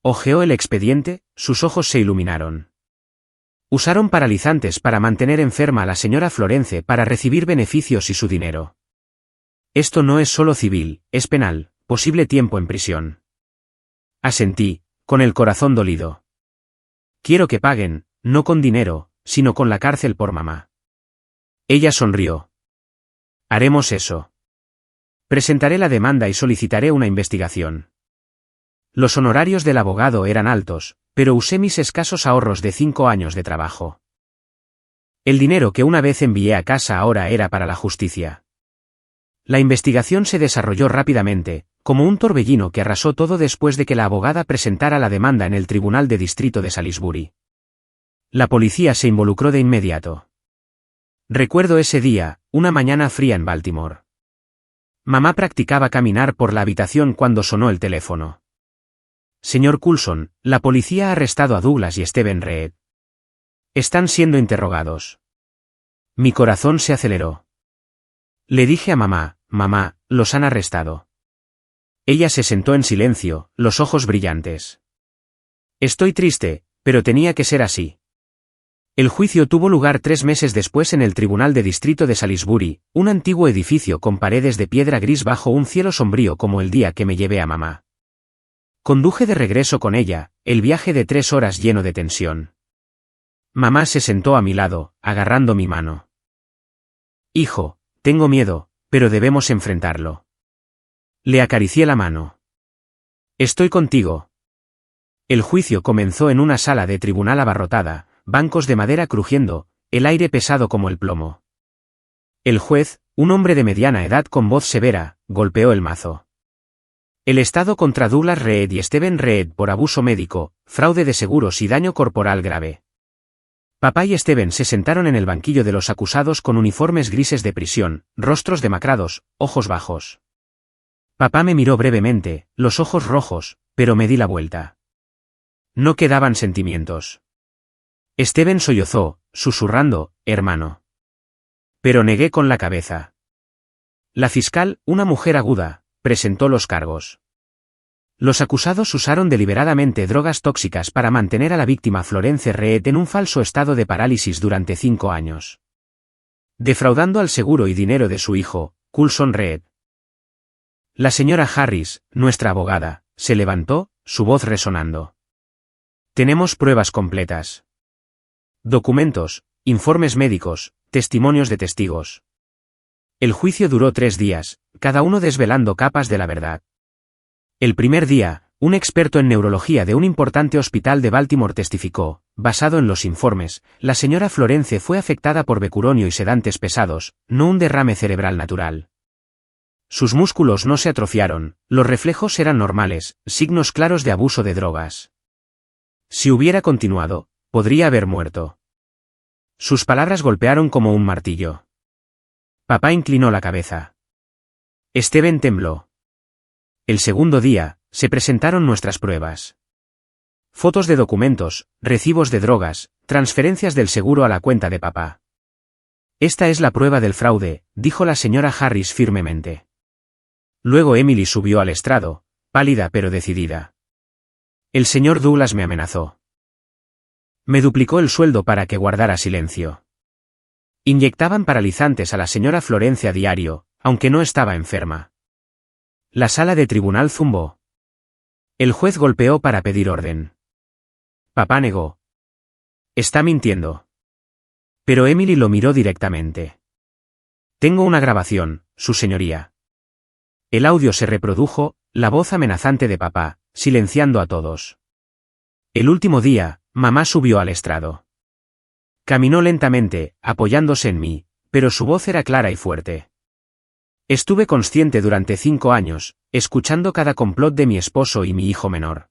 Hojeó el expediente, sus ojos se iluminaron. Usaron paralizantes para mantener enferma a la señora Florence para recibir beneficios y su dinero. Esto no es solo civil, es penal, posible tiempo en prisión. Asentí, con el corazón dolido. Quiero que paguen, no con dinero, sino con la cárcel por mamá. Ella sonrió. Haremos eso. Presentaré la demanda y solicitaré una investigación. Los honorarios del abogado eran altos, pero usé mis escasos ahorros de 5 años de trabajo. El dinero que una vez envié a casa ahora era para la justicia. La investigación se desarrolló rápidamente, como un torbellino que arrasó todo después de que la abogada presentara la demanda en el Tribunal de Distrito de Salisbury. La policía se involucró de inmediato. Recuerdo ese día, una mañana fría en Baltimore. Mamá practicaba caminar por la habitación cuando sonó el teléfono. Señor Coulson, la policía ha arrestado a Douglas y Stephen Reed. Están siendo interrogados. Mi corazón se aceleró. Le dije a mamá, mamá, los han arrestado. Ella se sentó en silencio, los ojos brillantes. Estoy triste, pero tenía que ser así. El juicio tuvo lugar 3 meses después en el Tribunal de Distrito de Salisbury, un antiguo edificio con paredes de piedra gris bajo un cielo sombrío como el día que me llevé a mamá. Conduje de regreso con ella, el viaje de 3 horas lleno de tensión. Mamá se sentó a mi lado, agarrando mi mano. Hijo, tengo miedo, pero debemos enfrentarlo. Le acaricié la mano. Estoy contigo. El juicio comenzó en una sala de tribunal abarrotada, bancos de madera crujiendo, el aire pesado como el plomo. El juez, un hombre de mediana edad con voz severa, golpeó el mazo. El Estado contra Douglas Reed y Stephen Reed por abuso médico, fraude de seguros y daño corporal grave. Papá y Stephen se sentaron en el banquillo de los acusados con uniformes grises de prisión, rostros demacrados, ojos bajos. Papá me miró brevemente, los ojos rojos, pero me di la vuelta. No quedaban sentimientos. Stephen sollozó, susurrando, hermano. Pero negué con la cabeza. La fiscal, una mujer aguda, presentó los cargos. Los acusados usaron deliberadamente drogas tóxicas para mantener a la víctima Florence Reed en un falso estado de parálisis durante 5 años. Defraudando al seguro y dinero de su hijo, Coulson Reed. La señora Harris, nuestra abogada, se levantó, su voz resonando. Tenemos pruebas completas. Documentos, informes médicos, testimonios de testigos. El juicio duró 3 días, cada uno desvelando capas de la verdad. El primer día, un experto en neurología de un importante hospital de Baltimore testificó, basado en los informes, la señora Florence fue afectada por becuronio y sedantes pesados, no un derrame cerebral natural. Sus músculos no se atrofiaron, los reflejos eran normales, signos claros de abuso de drogas. Si hubiera continuado, podría haber muerto. Sus palabras golpearon como un martillo. Papá inclinó la cabeza. Stephen tembló. El segundo día, se presentaron nuestras pruebas. Fotos de documentos, recibos de drogas, transferencias del seguro a la cuenta de papá. Esta es la prueba del fraude, dijo la señora Harris firmemente. Luego Emily subió al estrado, pálida pero decidida. El señor Douglas me amenazó. Me duplicó el sueldo para que guardara silencio. Inyectaban paralizantes a la señora Florence a diario, aunque no estaba enferma. La sala de tribunal zumbó. El juez golpeó para pedir orden. Papá negó. Está mintiendo. Pero Emily lo miró directamente. Tengo una grabación, su señoría. El audio se reprodujo, la voz amenazante de papá, silenciando a todos. El último día, mamá subió al estrado. Caminó lentamente, apoyándose en mí, pero su voz era clara y fuerte. Estuve consciente durante 5 años, escuchando cada complot de mi esposo y mi hijo menor.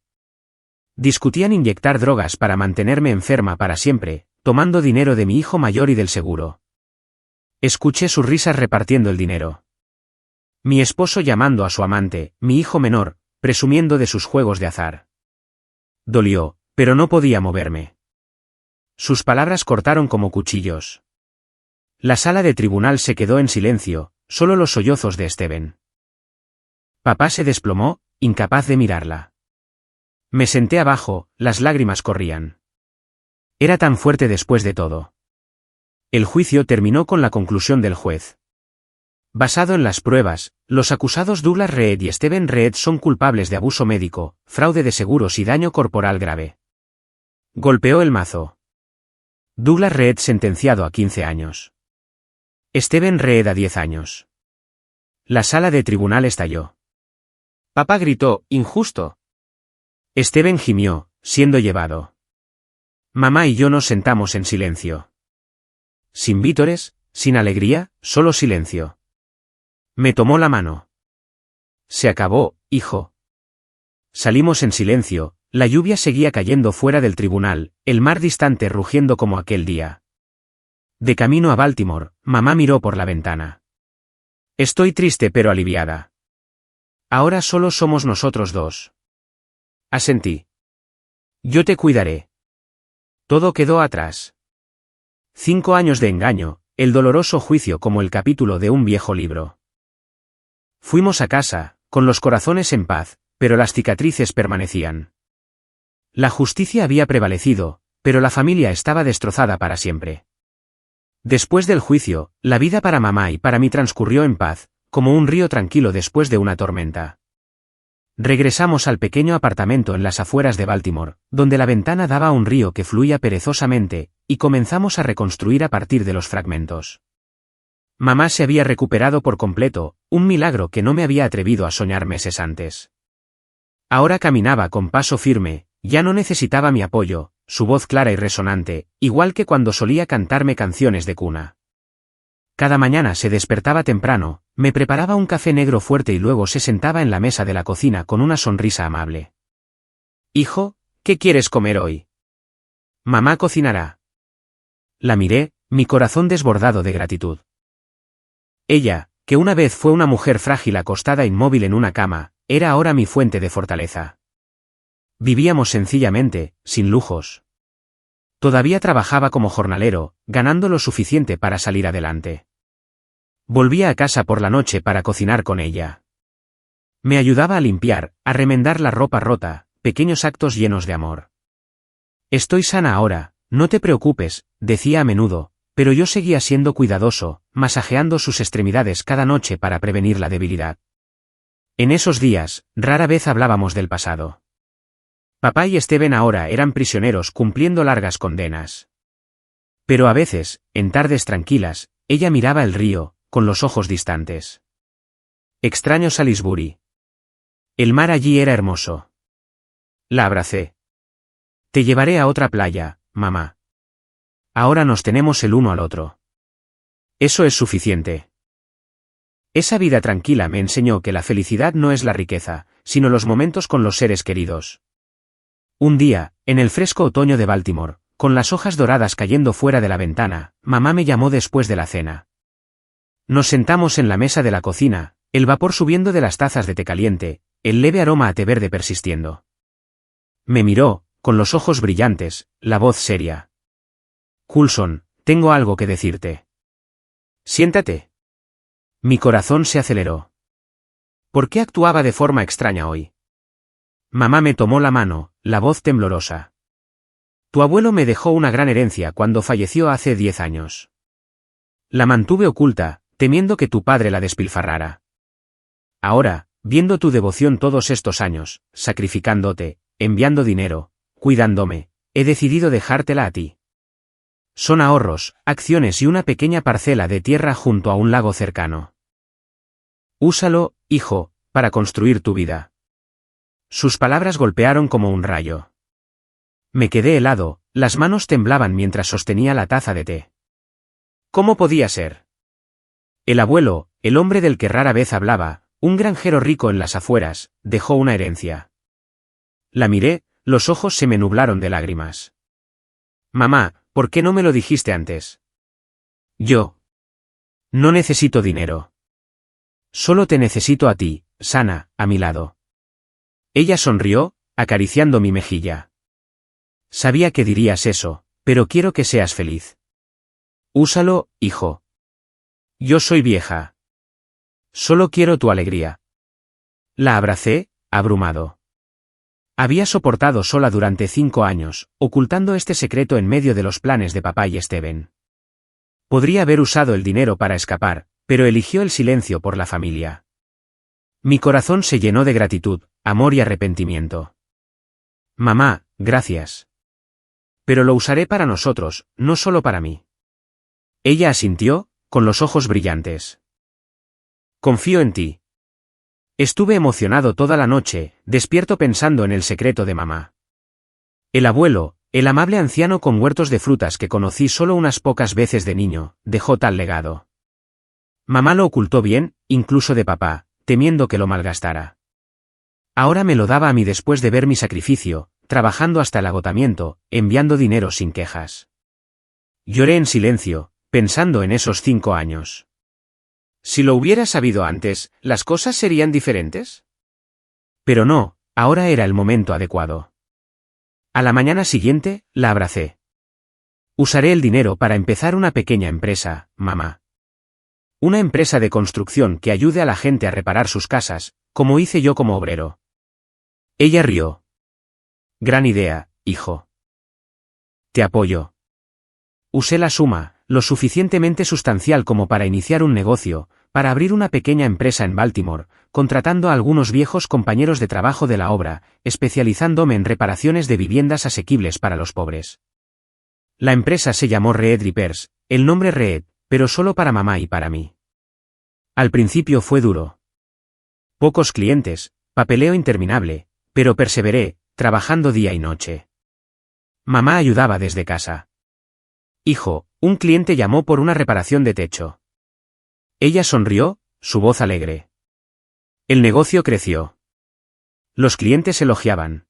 Discutían inyectar drogas para mantenerme enferma para siempre, tomando dinero de mi hijo mayor y del seguro. Escuché sus risas repartiendo el dinero. Mi esposo llamando a su amante, mi hijo menor, presumiendo de sus juegos de azar. Dolió, pero no podía moverme. Sus palabras cortaron como cuchillos. La sala de tribunal se quedó en silencio, solo los sollozos de Stephen. Papá se desplomó, incapaz de mirarla. Me senté abajo, las lágrimas corrían. Era tan fuerte después de todo. El juicio terminó con la conclusión del juez. Basado en las pruebas, los acusados Douglas Reed y Stephen Reed son culpables de abuso médico, fraude de seguros y daño corporal grave. Golpeó el mazo. Douglas Reed sentenciado a 15 años. Stephen Reed a 10 años. La sala de tribunal estalló. Papá gritó, «¡Injusto!». Steven gimió, siendo llevado. Mamá y yo nos sentamos en silencio. Sin vítores, sin alegría, solo silencio. Me tomó la mano. Se acabó, hijo. Salimos en silencio, la lluvia seguía cayendo fuera del tribunal, el mar distante rugiendo como aquel día. De camino a Baltimore, mamá miró por la ventana. Estoy triste pero aliviada. Ahora solo somos nosotros dos. Asentí. Yo te cuidaré. Todo quedó atrás. 5 años de engaño, el doloroso juicio como el capítulo de un viejo libro. Fuimos a casa, con los corazones en paz, pero las cicatrices permanecían. La justicia había prevalecido, pero la familia estaba destrozada para siempre. Después del juicio, la vida para mamá y para mí transcurrió en paz, como un río tranquilo después de una tormenta. Regresamos al pequeño apartamento en las afueras de Baltimore, donde la ventana daba a un río que fluía perezosamente, y comenzamos a reconstruir a partir de los fragmentos. Mamá se había recuperado por completo, un milagro que no me había atrevido a soñar meses antes. Ahora caminaba con paso firme, ya no necesitaba mi apoyo, su voz clara y resonante, igual que cuando solía cantarme canciones de cuna. Cada mañana se despertaba temprano, me preparaba un café negro fuerte y luego se sentaba en la mesa de la cocina con una sonrisa amable. Hijo, ¿qué quieres comer hoy? Mamá cocinará. La miré, mi corazón desbordado de gratitud. Ella, que una vez fue una mujer frágil acostada inmóvil en una cama, era ahora mi fuente de fortaleza. Vivíamos sencillamente, sin lujos. Todavía trabajaba como jornalero, ganando lo suficiente para salir adelante. Volvía a casa por la noche para cocinar con ella. Me ayudaba a limpiar, a remendar la ropa rota, pequeños actos llenos de amor. Estoy sana ahora, no te preocupes, decía a menudo, pero yo seguía siendo cuidadoso, masajeando sus extremidades cada noche para prevenir la debilidad. En esos días, rara vez hablábamos del pasado. Papá y Steven ahora eran prisioneros cumpliendo largas condenas. Pero a veces, en tardes tranquilas, ella miraba el río, con los ojos distantes. Extraño Salisbury. El mar allí era hermoso. La abracé. Te llevaré a otra playa, mamá. Ahora nos tenemos el uno al otro. Eso es suficiente. Esa vida tranquila me enseñó que la felicidad no es la riqueza, sino los momentos con los seres queridos. Un día, en el fresco otoño de Baltimore, con las hojas doradas cayendo fuera de la ventana, mamá me llamó después de la cena. Nos sentamos en la mesa de la cocina, el vapor subiendo de las tazas de té caliente, el leve aroma a té verde persistiendo. Me miró, con los ojos brillantes, la voz seria. Coulson, tengo algo que decirte. Siéntate. Mi corazón se aceleró. ¿Por qué actuaba de forma extraña hoy? Mamá me tomó la mano, la voz temblorosa. Tu abuelo me dejó una gran herencia cuando falleció hace 10 años. La mantuve oculta, temiendo que tu padre la despilfarrara. Ahora, viendo tu devoción todos estos años, sacrificándote, enviando dinero, cuidándome, he decidido dejártela a ti. Son ahorros, acciones y una pequeña parcela de tierra junto a un lago cercano. Úsalo, hijo, para construir tu vida. Sus palabras golpearon como un rayo. Me quedé helado, las manos temblaban mientras sostenía la taza de té. ¿Cómo podía ser? El abuelo, el hombre del que rara vez hablaba, un granjero rico en las afueras, dejó una herencia. La miré, los ojos se me nublaron de lágrimas. Mamá, ¿por qué no me lo dijiste antes? Yo. No necesito dinero. Solo te necesito a ti, sana, a mi lado. Ella sonrió, acariciando mi mejilla. Sabía que dirías eso, pero quiero que seas feliz. Úsalo, hijo. Yo soy vieja. Solo quiero tu alegría. La abracé, abrumado. Había soportado sola durante 5 años, ocultando este secreto en medio de los planes de papá y Steven. Podría haber usado el dinero para escapar, pero eligió el silencio por la familia. Mi corazón se llenó de gratitud, amor y arrepentimiento. Mamá, gracias. Pero lo usaré para nosotros, no solo para mí. Ella asintió, con los ojos brillantes. Confío en ti. Estuve emocionado toda la noche, despierto pensando en el secreto de mamá. El abuelo, el amable anciano con huertos de frutas que conocí solo unas pocas veces de niño, dejó tal legado. Mamá lo ocultó bien, incluso de papá, temiendo que lo malgastara. Ahora me lo daba a mí después de ver mi sacrificio, trabajando hasta el agotamiento, enviando dinero sin quejas. Lloré en silencio, pensando en esos 5 años. Si lo hubiera sabido antes, ¿las cosas serían diferentes? Pero no, ahora era el momento adecuado. A la mañana siguiente, la abracé. Usaré el dinero para empezar una pequeña empresa, mamá. Una empresa de construcción que ayude a la gente a reparar sus casas, como hice yo como obrero. Ella rió. Gran idea, hijo. Te apoyo. Usé la suma, lo suficientemente sustancial como para iniciar un negocio, para abrir una pequeña empresa en Baltimore, contratando a algunos viejos compañeros de trabajo de la obra, especializándome en reparaciones de viviendas asequibles para los pobres. La empresa se llamó Reed Repairs, el nombre Reed, pero solo para mamá y para mí. Al principio fue duro. Pocos clientes, papeleo interminable, pero perseveré, trabajando día y noche. Mamá ayudaba desde casa. Hijo, un cliente llamó por una reparación de techo. Ella sonrió, su voz alegre. El negocio creció. Los clientes elogiaban.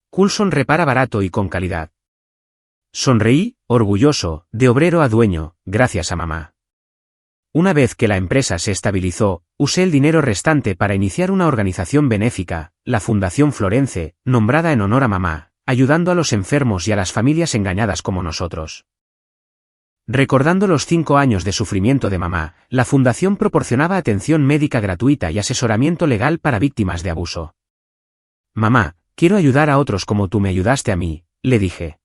Coulson repara barato y con calidad. Sonreí, orgulloso, de obrero a dueño, gracias a mamá. Una vez que la empresa se estabilizó, usé el dinero restante para iniciar una organización benéfica, la Fundación Florence, nombrada en honor a mamá, ayudando a los enfermos y a las familias engañadas como nosotros. Recordando los 5 años de sufrimiento de mamá, la fundación proporcionaba atención médica gratuita y asesoramiento legal para víctimas de abuso. Mamá, quiero ayudar a otros como tú me ayudaste a mí, le dije.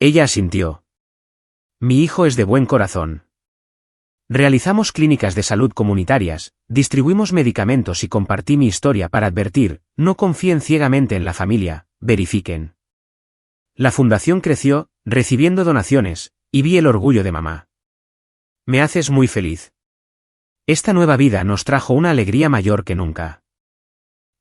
Ella asintió. Mi hijo es de buen corazón. Realizamos clínicas de salud comunitarias, distribuimos medicamentos y compartí mi historia para advertir, no confíen ciegamente en la familia, verifiquen. La fundación creció, recibiendo donaciones, y vi el orgullo de mamá. Me haces muy feliz. Esta nueva vida nos trajo una alegría mayor que nunca.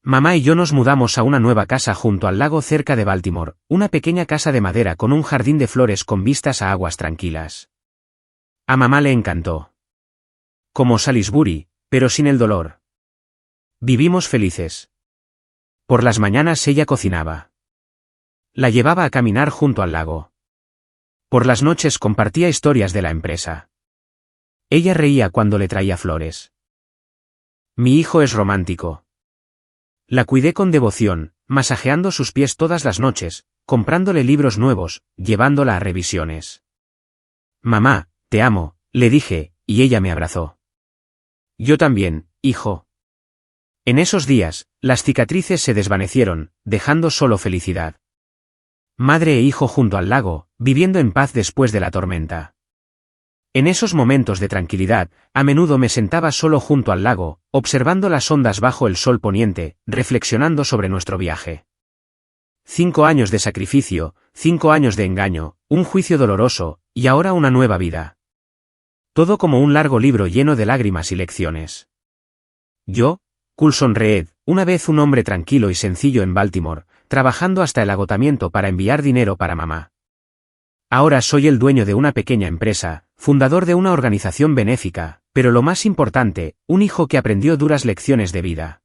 Mamá y yo nos mudamos a una nueva casa junto al lago cerca de Baltimore, una pequeña casa de madera con un jardín de flores con vistas a aguas tranquilas. A mamá le encantó. Como Salisbury, pero sin el dolor. Vivimos felices. Por las mañanas ella cocinaba. La llevaba a caminar junto al lago. Por las noches compartía historias de la empresa. Ella reía cuando le traía flores. Mi hijo es romántico. La cuidé con devoción, masajeando sus pies todas las noches, comprándole libros nuevos, llevándola a revisiones. Mamá, te amo, le dije, y ella me abrazó. Yo también, hijo. En esos días, las cicatrices se desvanecieron, dejando solo felicidad. Madre e hijo junto al lago, viviendo en paz después de la tormenta. En esos momentos de tranquilidad, a menudo me sentaba solo junto al lago, observando las ondas bajo el sol poniente, reflexionando sobre nuestro viaje. 5 años de sacrificio, 5 años de engaño, un juicio doloroso, y ahora una nueva vida. Todo como un largo libro lleno de lágrimas y lecciones. Yo, Coulson Reed, una vez un hombre tranquilo y sencillo en Baltimore, trabajando hasta el agotamiento para enviar dinero para mamá. Ahora soy el dueño de una pequeña empresa, fundador de una organización benéfica, pero lo más importante, un hijo que aprendió duras lecciones de vida.